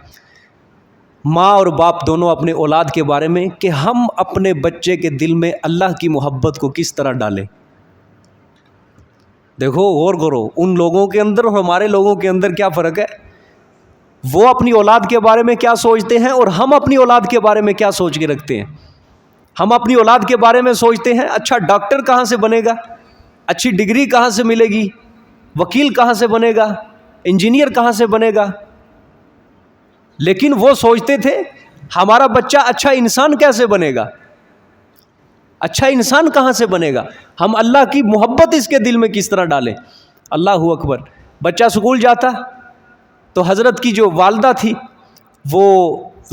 ماں اور باپ دونوں اپنے اولاد کے بارے میں کہ ہم اپنے بچے کے دل میں اللہ کی محبت کو کس طرح ڈالیں۔ دیکھو غور کرو، ان لوگوں کے اندر اور ہمارے لوگوں کے اندر کیا فرق ہے، وہ اپنی اولاد کے بارے میں کیا سوچتے ہیں اور ہم اپنی اولاد کے بارے میں کیا سوچ کے رکھتے ہیں۔ ہم اپنی اولاد کے بارے میں سوچتے ہیں اچھا ڈاکٹر کہاں سے بنے گا، اچھی ڈگری کہاں سے ملے گی، وکیل کہاں سے بنے گا، انجینئر کہاں سے بنے گا، لیکن وہ سوچتے تھے ہمارا بچہ اچھا انسان کیسے بنے گا، اچھا انسان کہاں سے بنے گا، ہم اللہ کی محبت اس کے دل میں کس طرح ڈالیں۔ اللہ اکبر۔ بچہ سکول جاتا تو حضرت کی جو والدہ تھی وہ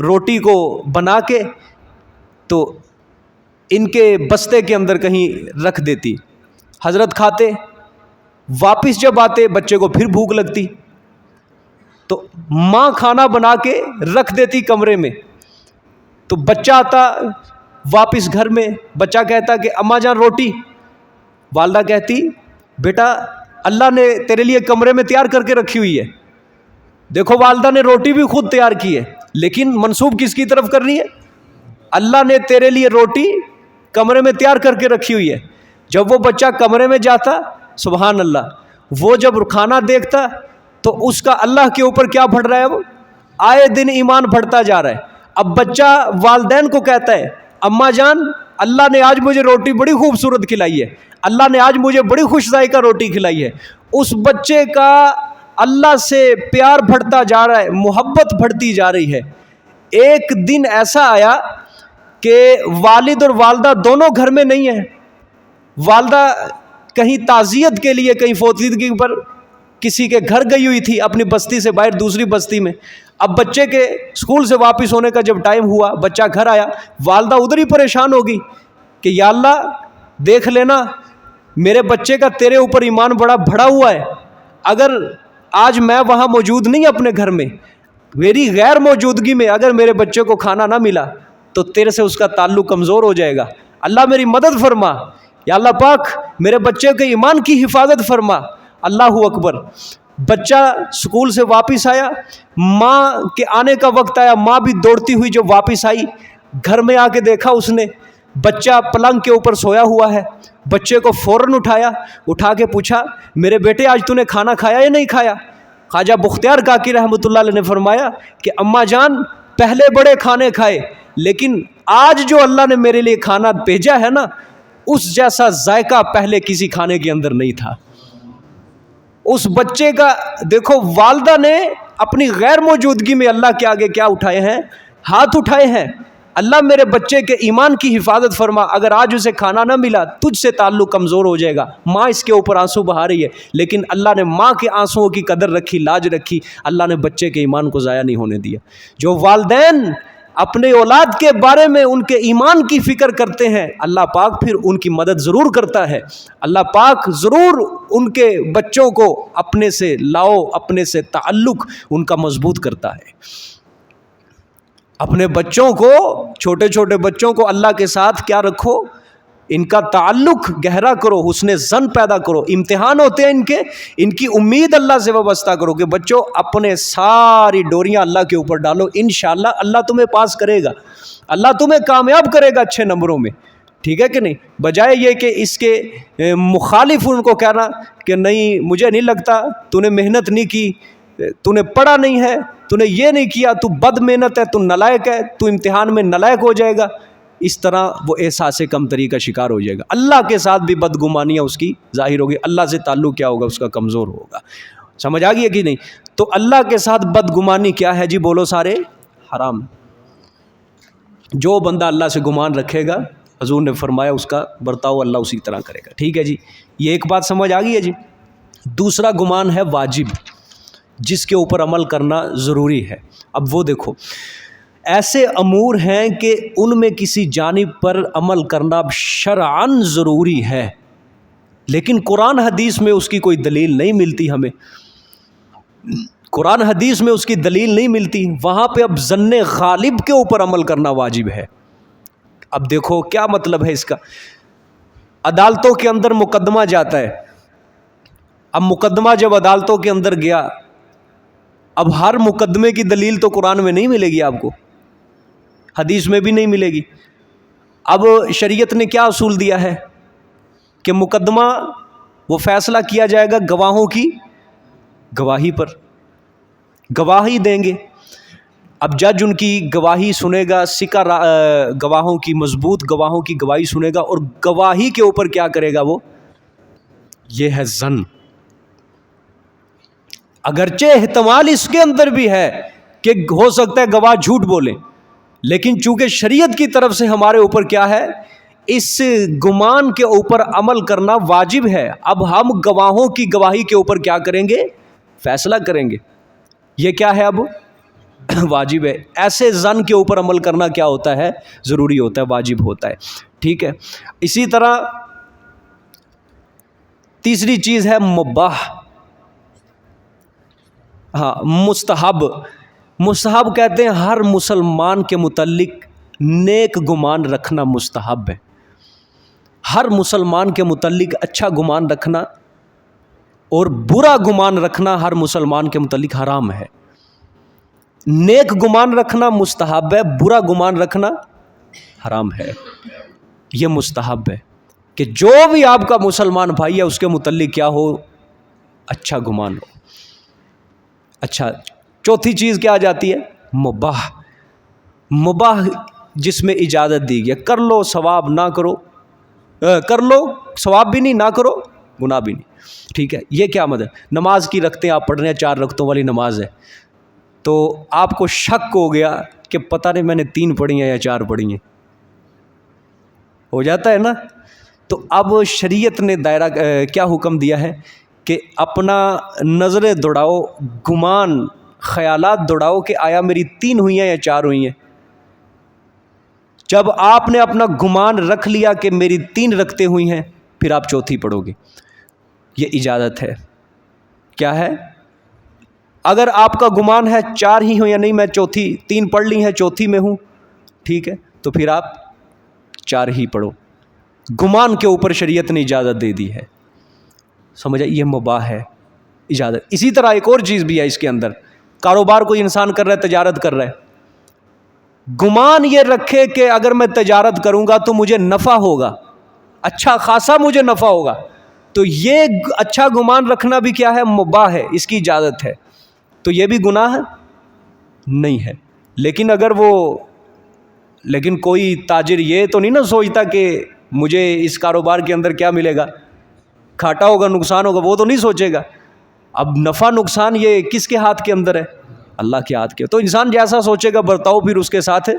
روٹی کو بنا کے تو ان کے بستے کے اندر کہیں رکھ دیتی، حضرت کھاتے، واپس جب آتے بچے کو پھر بھوک لگتی تو ماں کھانا بنا کے رکھ دیتی کمرے میں، تو بچہ آتا واپس گھر میں، بچہ کہتا کہ اماں جان روٹی، والدہ کہتی بیٹا اللہ نے تیرے لیے کمرے میں تیار کر کے رکھی ہوئی ہے۔ دیکھو والدہ نے روٹی بھی خود تیار کی ہے، لیکن منسوب کس کی طرف کر رہی ہے؟ اللہ نے تیرے لیے روٹی کمرے میں تیار کر کے رکھی ہوئی ہے۔ جب وہ بچہ کمرے میں جاتا، سبحان اللہ، وہ جب کھانا دیکھتا تو اس کا اللہ کے اوپر کیا بڑھ رہا ہے، وہ آئے دن ایمان بڑھتا جا رہا ہے۔ اب بچہ والدین کو کہتا ہے اماں جان اللہ نے آج مجھے روٹی بڑی خوبصورت کھلائی ہے، اللہ نے آج مجھے بڑی خوش ذائقہ روٹی کھلائی ہے۔ اس بچے کا اللہ سے پیار بڑھتا جا رہا ہے، محبت بڑھتی جا رہی ہے۔ ایک دن ایسا آیا کہ والد اور والدہ دونوں گھر میں نہیں ہیں، والدہ کہیں تعزیت کے لیے کہیں فوتیدگی پر کسی کے گھر گئی ہوئی تھی، اپنی بستی سے باہر دوسری بستی میں۔ اب بچے کے اسکول سے واپس ہونے کا جب ٹائم ہوا، بچہ گھر آیا، والدہ ادھر ہی پریشان ہوگی کہ یا اللہ دیکھ لینا میرے بچے کا تیرے اوپر ایمان بڑا بڑھا ہوا ہے، اگر آج میں وہاں موجود نہیں اپنے گھر میں، میری غیر موجودگی میں اگر میرے بچے کو کھانا نہ ملا تو تیرے سے اس کا تعلق کمزور ہو جائے گا، اللہ میری مدد فرما، یا اللہ پاک میرے بچے کے ایمان کی حفاظت فرما۔ اللہ اکبر۔ بچہ اسکول سے واپس آیا، ماں کے آنے کا وقت آیا، ماں بھی دوڑتی ہوئی جو واپس آئی، گھر میں آ کے دیکھا اس نے بچہ پلنگ کے اوپر سویا ہوا ہے، بچے کو فوراً اٹھا کے پوچھا میرے بیٹے آج تو نے کھانا کھایا یا نہیں کھایا؟ خواجہ بختیار کاکی رحمۃ اللہ علیہ نے فرمایا کہ اماں جان پہلے بڑے کھانے کھائے، لیکن آج جو اللہ نے میرے لیے کھانا بھیجا ہے نا، اس جیسا ذائقہ پہلے کسی کھانے کے اندر نہیں تھا۔ اس بچے کا دیکھو، والدہ نے اپنی غیر موجودگی میں اللہ کے آگے کیا اٹھائے ہیں؟ ہاتھ اٹھائے ہیں، اللہ میرے بچے کے ایمان کی حفاظت فرما، اگر آج اسے کھانا نہ ملا تجھ سے تعلق کمزور ہو جائے گا۔ ماں اس کے اوپر آنسو بہا رہی ہے، لیکن اللہ نے ماں کے آنسوؤں کی قدر رکھی، لاج رکھی، اللہ نے بچے کے ایمان کو ضائع نہیں ہونے دیا۔ جو والدین اپنے اولاد کے بارے میں ان کے ایمان کی فکر کرتے ہیں، اللہ پاک پھر ان کی مدد ضرور کرتا ہے، اللہ پاک ضرور ان کے بچوں کو اپنے سے اپنے سے تعلق ان کا مضبوط کرتا ہے۔ اپنے بچوں کو، چھوٹے چھوٹے بچوں کو اللہ کے ساتھ کیا رکھو؟ ان کا تعلق گہرا کرو، حسن ظن پیدا کرو، امتحان ہوتے ہیں ان کی امید اللہ سے وابستہ کرو کہ بچوں اپنے ساری ڈوریاں اللہ کے اوپر ڈالو، انشاءاللہ اللہ تمہیں پاس کرے گا، اللہ تمہیں کامیاب کرے گا اچھے نمبروں میں، ٹھیک ہے کہ نہیں؟ بجائے یہ کہ اس کے مخالف ان کو کہنا کہ نہیں مجھے نہیں لگتا، تو نے محنت نہیں کی، تو نے پڑھا نہیں ہے، تو نے یہ نہیں کیا، تو بد محنت ہے، تو نالائق ہے، تو امتحان میں نالائق ہو جائے گا، اس طرح وہ احساس کمتری کا شکار ہو جائے گا، اللہ کے ساتھ بھی بدگمانیاں اس کی ظاہر ہوگی، اللہ سے تعلق کیا ہوگا؟ اس کا کمزور ہوگا۔ سمجھ آ گئی ہے کہ نہیں؟ تو اللہ کے ساتھ بدگمانی کیا ہے جی؟ بولو سارے، حرام۔ جو بندہ اللہ سے گمان رکھے گا، حضور نے فرمایا اس کا برتاؤ اللہ اسی طرح کرے گا، ٹھیک ہے جی؟ یہ ایک بات سمجھ آ گئی ہے جی؟ دوسرا گمان ہے واجب، جس کے اوپر عمل کرنا ضروری ہے۔ اب وہ دیکھو، ایسے امور ہیں کہ ان میں کسی جانب پر عمل کرنا شرعاً ضروری ہے، لیکن قرآن حدیث میں اس کی کوئی دلیل نہیں ملتی ہمیں، قرآن حدیث میں اس کی دلیل نہیں ملتی، وہاں پہ اب ظن غالب کے اوپر عمل کرنا واجب ہے۔ اب دیکھو کیا مطلب ہے اس کا؟ عدالتوں کے اندر مقدمہ جاتا ہے، اب مقدمہ جب عدالتوں کے اندر گیا، اب ہر مقدمے کی دلیل تو قرآن میں نہیں ملے گی، آپ کو حدیث میں بھی نہیں ملے گی۔ اب شریعت نے کیا اصول دیا ہے کہ مقدمہ وہ فیصلہ کیا جائے گا گواہوں کی گواہی پر، گواہی دیں گے، اب جج ان کی گواہی سنے گا، سکہ گواہوں کی، مضبوط گواہوں کی گواہی سنے گا، اور گواہی کے اوپر کیا کرے گا وہ؟ یہ ہے ظن۔ اگرچہ احتمال اس کے اندر بھی ہے کہ ہو سکتا ہے گواہ جھوٹ بولیں، لیکن چونکہ شریعت کی طرف سے ہمارے اوپر کیا ہے؟ اس گمان کے اوپر عمل کرنا واجب ہے۔ اب ہم گواہوں کی گواہی کے اوپر کیا کریں گے؟ فیصلہ کریں گے، یہ کیا ہے؟ اب واجب ہے۔ ایسے ظن کے اوپر عمل کرنا کیا ہوتا ہے؟ ضروری ہوتا ہے، واجب ہوتا ہے، ٹھیک ہے؟ اسی طرح تیسری چیز ہے مباح، ہاں مستحب۔ مستحب کہتے ہیں ہر مسلمان کے متعلق نیک گمان رکھنا مستحب ہے، ہر مسلمان کے متعلق اچھا گمان رکھنا اور برا گمان رکھنا ہر مسلمان کے متعلق حرام ہے۔ نیک گمان رکھنا مستحب ہے، برا گمان رکھنا حرام ہے۔ یہ مستحب ہے کہ جو بھی آپ کا مسلمان بھائی ہے اس کے متعلق کیا ہو؟ اچھا گمان ہو۔ اچھا، چوتھی چیز کیا آ جاتی ہے؟ مباح۔ مباح جس میں اجازت دی گئی، کر لو ثواب، نہ کرو، کر لو ثواب بھی نہیں، نہ کرو گناہ بھی نہیں، ٹھیک ہے؟ یہ کیا مطلب؟ نماز کی رکھتے ہیں آپ پڑھ رہے ہیں، 4 رکعتوں والی نماز ہے، تو آپ کو شک ہو گیا کہ پتہ نہیں میں نے 3 پڑھی ہیں یا 4 پڑھی ہیں، ہو جاتا ہے نا؟ تو اب شریعت نے دائرہ کیا حکم دیا ہے کہ اپنا نظریں دوڑاؤ، گمان، خیالات دوڑاؤ کہ آیا میری 3 ہوئی ہیں یا 4 ہوئی ہیں۔ جب آپ نے اپنا گمان رکھ لیا کہ میری 3 رکعتیں ہوئی ہیں، پھر آپ چوتھی پڑھو گے، یہ اجازت ہے۔ کیا ہے؟ اگر آپ کا گمان ہے 4 ہی ہوں یا نہیں، میں 3 پڑھ لی ہیں، چوتھی میں ہوں، ٹھیک ہے، تو پھر آپ 4 ہی پڑھو۔ گمان کے اوپر شریعت نے اجازت دے دی ہے، سمجھا؟ یہ مباح ہے۔ اجازت. اسی طرح ایک اور چیز بھی ہے اس کے اندر. کاروبار کوئی انسان کر رہا ہے, تجارت کر رہا ہے, گمان یہ رکھے کہ اگر میں تجارت کروں گا تو مجھے نفع ہوگا, اچھا خاصا مجھے نفع ہوگا, تو یہ اچھا گمان رکھنا بھی کیا ہے؟ مباح ہے, اس کی اجازت ہے. تو یہ بھی گناہ نہیں ہے. لیکن کوئی تاجر یہ تو نہیں نا سوچتا کہ مجھے اس کاروبار کے اندر کیا ملے گا, گھاٹا ہوگا, نقصان ہوگا, وہ تو نہیں سوچے گا. اب نفع نقصان یہ کس کے ہاتھ کے اندر ہے؟ اللہ کے ہاتھ کے. تو انسان جیسا سوچے گا برتاؤ پھر اس کے ساتھ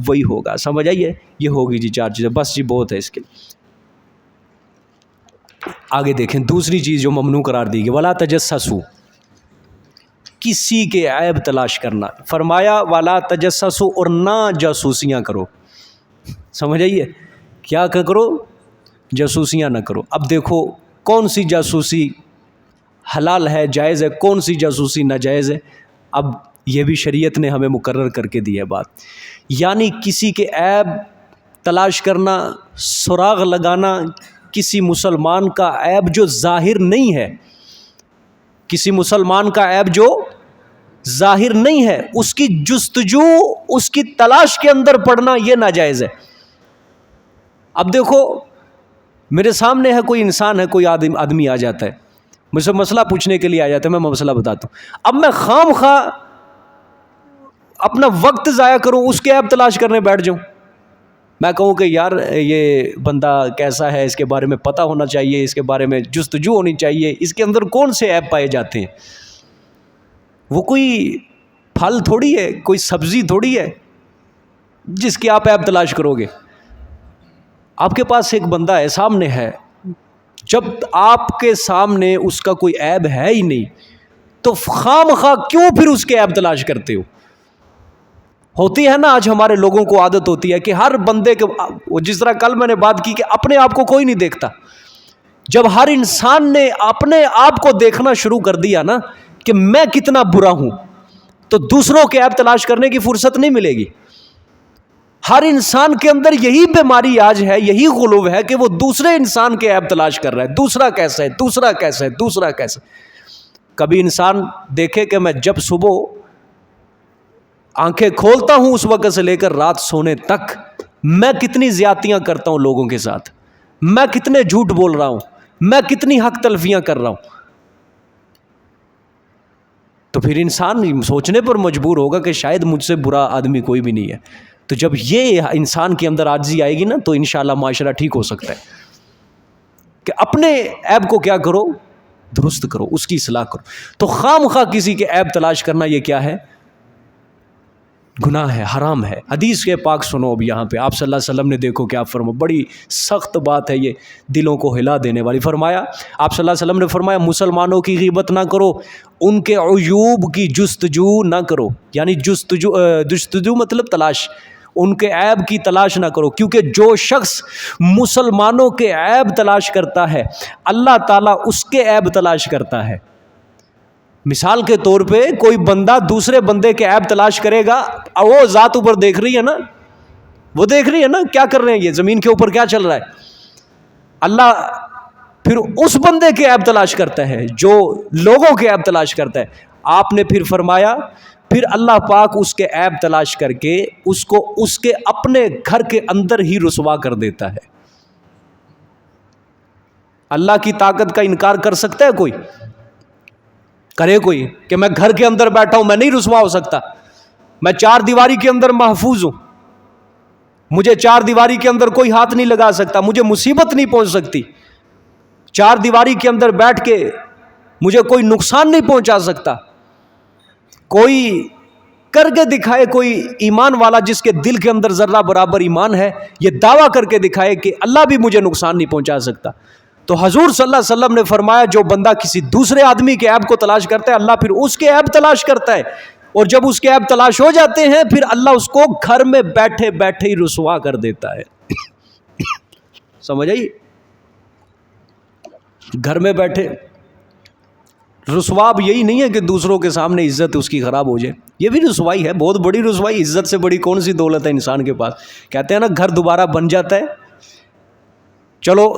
وہی ہوگا. سمجھ آئیے؟ یہ ہوگی جی 4 چیزیں, بس جی بہت ہے اس کے. آگے دیکھیں دوسری چیز جو ممنوع قرار دی گئی, ولا تجسسوا, کسی کے عیب تلاش کرنا. فرمایا ولا تجسسوا, اور نہ جاسوسیاں کرو. سمجھ آئیے؟ کیا کرو؟ جاسوسیاں نہ کرو. اب دیکھو کون سی جاسوسی حلال ہے, جائز ہے, کون سی جاسوسی ناجائز ہے. اب یہ بھی شریعت نے ہمیں مقرر کر کے دی ہے بات. یعنی کسی کے عیب تلاش کرنا, سراغ لگانا, کسی مسلمان کا عیب جو ظاہر نہیں ہے, کسی مسلمان کا عیب جو ظاہر نہیں ہے, اس کی جستجو, اس کی تلاش کے اندر پڑنا, یہ ناجائز ہے. اب دیکھو میرے سامنے ہے کوئی انسان ہے, کوئی آدمی آ جاتا ہے, مجھ سے مسئلہ پوچھنے کے لیے آ جاتا ہے, میں مسئلہ بتاتا ہوں. اب میں خام خواہ اپنا وقت ضائع کروں, اس کے عیب تلاش کرنے بیٹھ جاؤں. میں کہوں کہ یار یہ بندہ کیسا ہے, اس کے بارے میں پتہ ہونا چاہیے, اس کے بارے میں جستجو ہونی چاہیے, اس کے اندر کون سے عیب پائے جاتے ہیں. وہ کوئی پھل تھوڑی ہے, کوئی سبزی تھوڑی ہے جس کی آپ عیب تلاش کرو گے. آپ کے پاس ایک بندہ ہے, سامنے ہے, جب آپ کے سامنے اس کا کوئی عیب ہے ہی نہیں تو خام خواہ کیوں پھر اس کے عیب تلاش کرتے ہو؟ ہوتی ہے نا آج ہمارے لوگوں کو عادت ہوتی ہے کہ ہر بندے کے, جس طرح کل میں نے بات کی کہ اپنے آپ کو کوئی نہیں دیکھتا. جب ہر انسان نے اپنے آپ کو دیکھنا شروع کر دیا نا کہ میں کتنا برا ہوں, تو دوسروں کے عیب تلاش کرنے کی فرصت نہیں ملے گی. ہر انسان کے اندر یہی بیماری آج ہے, یہی غلو ہے کہ وہ دوسرے انسان کے عیب تلاش کر رہا ہے, دوسرا کیسا ہے, دوسرا کیسا ہے, دوسرا کیسا. کبھی انسان دیکھے کہ میں جب صبح آنکھیں کھولتا ہوں اس وقت سے لے کر رات سونے تک میں کتنی زیادتیاں کرتا ہوں لوگوں کے ساتھ, میں کتنے جھوٹ بول رہا ہوں, میں کتنی حق تلفیاں کر رہا ہوں. تو پھر انسان سوچنے پر مجبور ہوگا کہ شاید مجھ سے برا آدمی کوئی بھی نہیں ہے. تو جب یہ انسان کے اندر عاجزی آئے گی نا تو انشاءاللہ معاشرہ ٹھیک ہو سکتا ہے. کہ اپنے عیب کو کیا کرو؟ درست کرو, اس کی اصلاح کرو. تو خام خواہ کسی کے عیب تلاش کرنا یہ کیا ہے؟ گناہ ہے, حرام ہے. حدیث کے پاک سنو اب یہاں پہ آپ صلی اللہ علیہ وسلم نے دیکھو کیا فرمایا, بڑی سخت بات ہے یہ, دلوں کو ہلا دینے والی. فرمایا آپ صلی اللہ علیہ وسلم نے فرمایا مسلمانوں کی غیبت نہ کرو, ان کے عیوب کی جستجو نہ کرو. یعنی جستجو مطلب تلاش, ان کے عیب کی تلاش نہ کرو, کیونکہ جو شخص مسلمانوں کے عیب تلاش کرتا ہے اللہ تعالیٰ اس کے عیب تلاش کرتا ہے. مثال کے طور پہ کوئی بندہ دوسرے بندے کے عیب تلاش کرے گا, وہ ذات اوپر دیکھ رہی ہے نا, وہ دیکھ رہی ہے نا کیا کر رہے ہیں یہ, زمین کے اوپر کیا چل رہا ہے. اللہ پھر اس بندے کے عیب تلاش کرتا ہے جو لوگوں کے عیب تلاش کرتا ہے. آپ نے پھر فرمایا پھر اللہ پاک اس کے عیب تلاش کر کے اس کو اس کے اپنے گھر کے اندر ہی رسوا کر دیتا ہے. اللہ کی طاقت کا انکار کر سکتا ہے کوئی؟ کرے کوئی کہ میں گھر کے اندر بیٹھا ہوں, میں نہیں رسوا ہو سکتا, میں 4 دیواری کے اندر محفوظ ہوں, مجھے 4 دیواری کے اندر کوئی ہاتھ نہیں لگا سکتا, مجھے مصیبت نہیں پہنچ سکتی, 4 دیواری کے اندر بیٹھ کے مجھے کوئی نقصان نہیں پہنچا سکتا. کوئی کر کے دکھائے, کوئی ایمان والا جس کے دل کے اندر ذرہ برابر ایمان ہے, یہ دعویٰ کر کے دکھائے کہ اللہ بھی مجھے نقصان نہیں پہنچا سکتا. تو حضور صلی اللہ علیہ وسلم نے فرمایا جو بندہ کسی دوسرے آدمی کے عیب کو تلاش کرتا ہے اللہ پھر اس کے عیب تلاش کرتا ہے, اور جب اس کے عیب تلاش ہو جاتے ہیں پھر اللہ اس کو گھر میں بیٹھے بیٹھے ہی رسوا کر دیتا ہے. سمجھ آئی؟ گھر میں بیٹھے رسوا اب یہی نہیں ہے کہ دوسروں کے سامنے عزت اس کی خراب ہو جائے, یہ بھی رسوائی ہے, بہت بڑی رسوائی. عزت سے بڑی کون سی دولت ہے انسان کے پاس؟ کہتے ہیں نا گھر دوبارہ بن جاتا ہے. چلو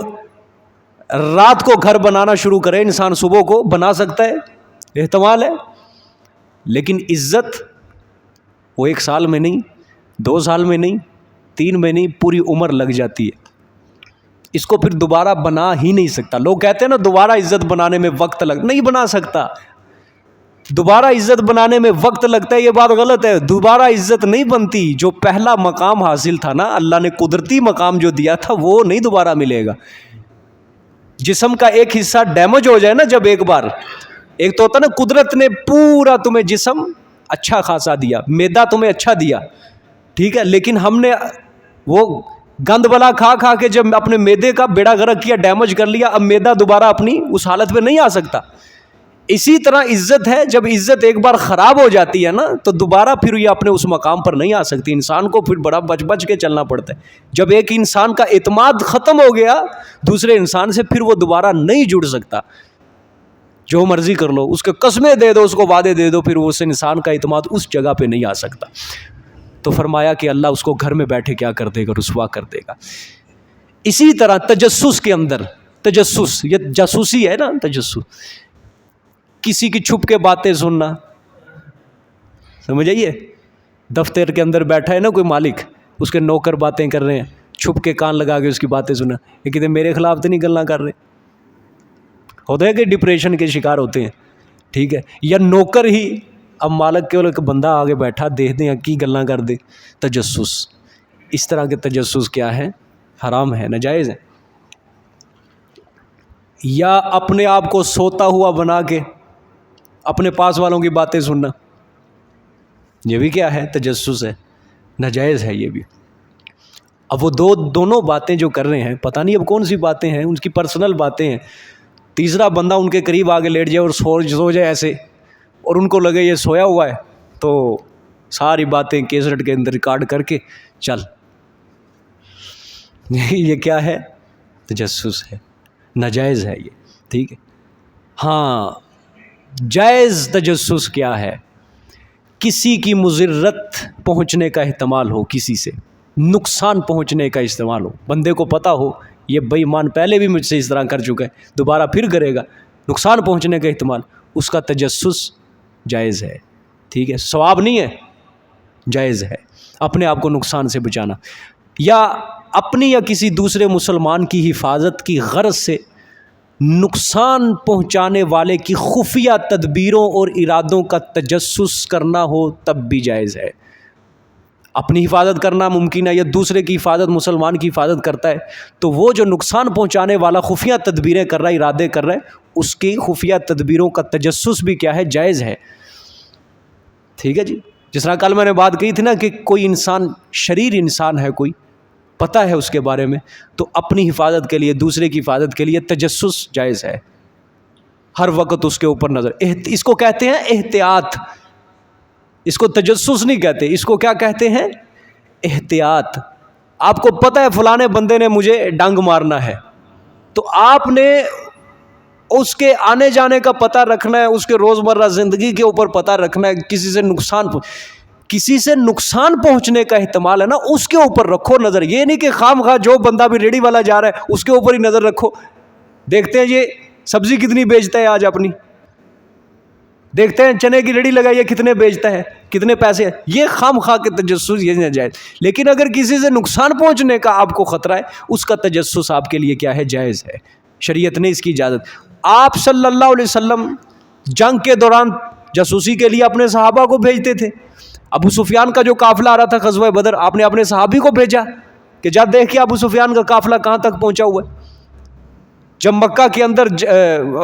رات کو گھر بنانا شروع کرے انسان صبح کو بنا سکتا ہے, احتمال ہے, لیکن عزت وہ 1 سال میں نہیں, 2 سال میں نہیں, 3 میں نہیں, پوری عمر لگ جاتی ہے. اس کو پھر دوبارہ بنا ہی نہیں سکتا. لوگ کہتے ہیں نا دوبارہ عزت بنانے میں وقت نہیں بنا سکتا. دوبارہ عزت بنانے میں وقت لگتا ہے, یہ بات غلط ہے. دوبارہ عزت نہیں بنتی. جو پہلا مقام حاصل تھا نا, اللہ نے قدرتی مقام جو دیا تھا, وہ نہیں دوبارہ ملے گا. جسم کا ایک حصہ ڈیمیج ہو جائے نا, جب ایک بار, ایک تو ہوتا نا قدرت نے پورا تمہیں جسم اچھا خاصا دیا, میدا تمہیں اچھا دیا, ٹھیک ہے, لیکن ہم نے وہ گند بلا کھا کھا کے جب اپنے میدے کا بیڑا غرق کیا, ڈیمیج کر لیا, اب میدا دوبارہ اپنی اس حالت پہ نہیں آ سکتا. اسی طرح عزت ہے, جب عزت ایک بار خراب ہو جاتی ہے نا, تو دوبارہ پھر یہ اپنے اس مقام پر نہیں آ سکتی. انسان کو پھر بڑا بچ بچ کے چلنا پڑتا ہے. جب ایک انسان کا اعتماد ختم ہو گیا دوسرے انسان سے, پھر وہ دوبارہ نہیں جڑ سکتا. جو مرضی کر لو, اس کے قسمیں دے دو, اس کو وعدے دے دو, پھر اس انسان کا اعتماد اس جگہ پہ نہیں آ سکتا. تو فرمایا کہ اللہ اس کو گھر میں بیٹھے کیا کر دے گا, رسوا کر دے گا. اسی طرح تجسس کے اندر, تجسس یہ جاسوسی ہے نا, تجسس کسی کی چھپ کے باتیں سننا, سمجھ آئیے. دفتر کے اندر بیٹھا ہے نا کوئی مالک, اس کے نوکر باتیں کر رہے ہیں, چھپ کے کان لگا کے اس کی باتیں سننا, یہ کہتے ہیں میرے خلاف تو نہیں گلاں کر رہے. ہوتا ہے کہ ڈپریشن کے شکار ہوتے ہیں, ٹھیک ہے. یا نوکر ہی اب مالک کے ایک بندہ آگے بیٹھا, دیکھتے ہیں کی گلاں کر دے. تجسس, اس طرح کے تجسس کیا ہے, حرام ہے, ناجائز ہے. یا اپنے آپ کو سوتا ہوا بنا کے اپنے پاس والوں کی باتیں سننا, یہ بھی کیا ہے, تجسس ہے, ناجائز ہے یہ بھی. اب وہ دونوں باتیں جو کر رہے ہیں, پتہ نہیں اب کون سی باتیں ہیں, ان کی پرسنل باتیں ہیں. تیسرا بندہ ان کے قریب آگے لیٹ جائے اور سو جائے ایسے, اور ان کو لگے یہ سویا ہوا ہے, تو ساری باتیں کیسٹ کے اندر ریکارڈ کر کے چل. یہ کیا ہے, تجسس ہے, ناجائز ہے یہ, ٹھیک ہے. ہاں, جائز تجسس کیا ہے, کسی کی مضرت پہنچنے کا احتمال ہو, کسی سے نقصان پہنچنے کا استعمال ہو, بندے کو پتہ ہو یہ بے ایمان پہلے بھی مجھ سے اس طرح کر چکا ہے, دوبارہ پھر کرے گا, نقصان پہنچنے کا احتمال, اس کا تجسس جائز ہے, ٹھیک ہے. ثواب نہیں ہے, جائز ہے, اپنے آپ کو نقصان سے بچانا. یا اپنی یا کسی دوسرے مسلمان کی حفاظت کی غرض سے نقصان پہنچانے والے کی خفیہ تدبیروں اور ارادوں کا تجسس کرنا ہو, تب بھی جائز ہے. اپنی حفاظت کرنا ممکن ہے, یا دوسرے کی حفاظت, مسلمان کی حفاظت کرتا ہے, تو وہ جو نقصان پہنچانے والا خفیہ تدبیریں کر رہا ہے, ارادے کر رہا ہے, اس کی خفیہ تدبیروں کا تجسس بھی کیا ہے, جائز ہے, ٹھیک ہے جی. جس طرح کل میں نے بات کہی تھی نا کہ کوئی انسان شریر انسان ہے, کوئی پتہ ہے اس کے بارے میں, تو اپنی حفاظت کے لیے, دوسرے کی حفاظت کے لیے تجسس جائز ہے, ہر وقت اس کے اوپر نظر. اس کو کہتے ہیں احتیاط, اس کو تجسس نہیں کہتے, اس کو کیا کہتے ہیں, احتیاط. آپ کو پتہ ہے فلانے بندے نے مجھے ڈنگ مارنا ہے, تو آپ نے اس کے آنے جانے کا پتہ رکھنا ہے, اس کے روزمرہ زندگی کے اوپر پتہ رکھنا ہے. کسی سے نقصان پہنچنے کا احتمال ہے نا, اس کے اوپر رکھو نظر. یہ نہیں کہ خام خواہ جو بندہ بھی ریڑھی والا جا رہا ہے اس کے اوپر ہی نظر رکھو. دیکھتے ہیں یہ سبزی کتنی بیچتا ہے آج اپنی, دیکھتے ہیں چنے کی ریڑھی لگائی ہے کتنے بیچتا ہے, کتنے پیسے ہیں. یہ خام خواہ کے تجسس یہ ناجائز. لیکن اگر کسی سے نقصان پہنچنے کا آپ کو خطرہ ہے, اس کا تجسس آپ کے لیے کیا ہے, جائز ہے. شریعت نے اس کی اجازت. آپ صلی اللہ علیہ وسلم جنگ کے دوران جاسوسی کے لیے اپنے صحابہ کو بھیجتے تھے. ابو سفیان کا جو قافلہ آ رہا تھا غزوہ بدر, آپ نے اپنے صحابی کو بھیجا کہ جا دیکھ کے ابو سفیان کا قافلہ کہاں تک پہنچا ہوا ہے. جب مکہ کے اندر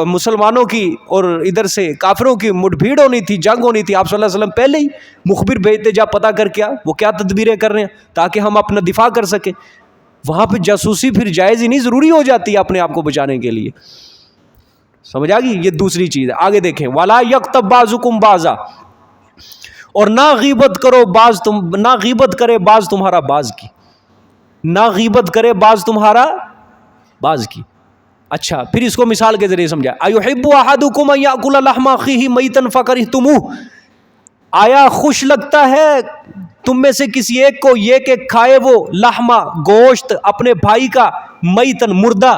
مسلمانوں کی اور ادھر سے کافروں کی مٹ بھیڑ ہونی تھی, جنگ ہونی تھی, آپ صلی اللہ علیہ وسلم پہلے ہی مخبر بھیجتے, جا پتہ کر کے وہ کیا تدبیریں کر رہے ہیں تاکہ ہم اپنا دفاع کر سکیں. وہاں پہ جاسوسی پھر جائز ہی نہیں, ضروری ہو جاتی ہے اپنے آپ کو بچانے کے لیے. سمجھ آ گئی, یہ دوسری چیز ہے. آگے دیکھیں, وَلَا يَغْتَبْ بَعْضُكُمْ بَعْضًا, اور نہ غیبت کرو بعض نہ غیبت کرے بعض تمہارا بعض کی, نہ غیبت کرے بعض تمہارا بعض کی. اچھا, پھر اس کو مثال کے ذریعے سمجھا. أَيُحِبُّ أَحَدُكُمْ أَن يَأْكُلَ لَحْمَ أَخِيهِ مَيْتًا فَكَرِهْتُمُوهُ, آیا خوش لگتا ہے تم میں سے کسی ایک کو یہ کہ کھائے وہ لحمہ گوشت اپنے بھائی کا, میتن مردہ,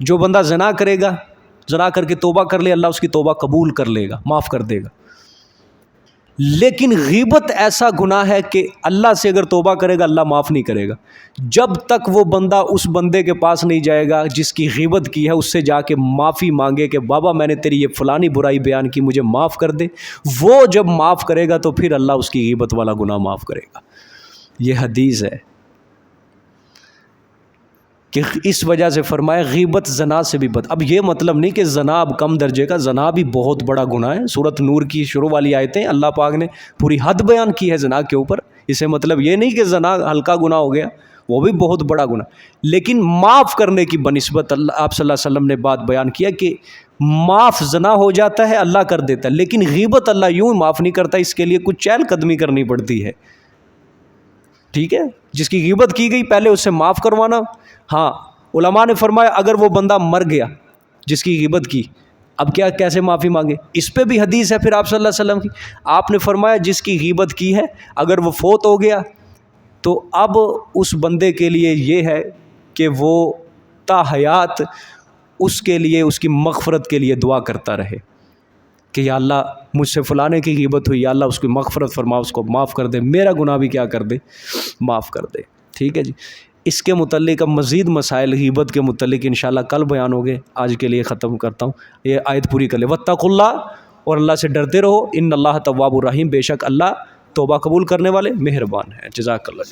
جو بندہ زنا کرے گا، زنا کر کے توبہ کر لے، اللہ اس کی توبہ قبول کر لے گا، معاف کر دے گا. لیکن غیبت ایسا گناہ ہے کہ اللہ سے اگر توبہ کرے گا اللہ معاف نہیں کرے گا. جب تک وہ بندہ اس بندے کے پاس نہیں جائے گا جس کی غیبت کی ہے، اس سے جا کے معافی مانگے کہ بابا میں نے تیری یہ فلانی برائی بیان کی، مجھے معاف کر دے، وہ جب معاف کرے گا تو پھر اللہ اس کی غیبت والا گناہ معاف کرے گا. یہ حدیث ہے کہ اس وجہ سے فرمایا غیبت زنا سے بھی بد. اب یہ مطلب نہیں کہ زنا اب کم درجے کا، زنا بھی بہت بڑا گناہ ہے. سورۃ نور کی شروع والی آیتیں اللہ پاک نے پوری حد بیان کی ہے زنا کے اوپر. اسے مطلب یہ نہیں کہ زنا ہلکا گناہ ہو گیا، وہ بھی بہت بڑا گناہ. لیکن معاف کرنے کی بنسبت آپ صلی اللہ علیہ وسلم نے بات بیان کیا کہ معاف زنا ہو جاتا ہے اللہ کر دیتا ہے، لیکن غیبت اللہ یوں ہی معاف نہیں کرتا، اس کے لیے کچھ چہل قدمی کرنی پڑتی ہے. ٹھیک ہے، جس کی غیبت کی گئی پہلے اسے معاف کروانا. ہاں علماء نے فرمایا اگر وہ بندہ مر گیا جس کی غیبت کی، اب کیا کیسے معافی مانگے؟ اس پہ بھی حدیث ہے پھر آپ صلی اللہ علیہ وسلم کی. آپ نے فرمایا جس کی غیبت کی ہے اگر وہ فوت ہو گیا تو اب اس بندے کے لیے یہ ہے کہ وہ تا حیات اس کے لیے، اس کی مغفرت کے لیے دعا کرتا رہے کہ یا اللہ مجھ سے فلانے کی غیبت ہوئی، یا اللہ اس کی مغفرت فرما، اس کو معاف کر دے، میرا گناہ بھی کیا کر دے، معاف کر دے. ٹھیک ہے جی. اس کے متعلق اب مزید مسائل غیبت کے متعلق انشاءاللہ کل بیان ہو گئے. آج کے لیے ختم کرتا ہوں، یہ آیت پوری کر لے. واتقوا اللہ، اور اللہ سے ڈرتے رہو، ان اللہ تواب الرحیم، بے شک اللہ توبہ قبول کرنے والے مہربان ہیں. جزاک اللہ.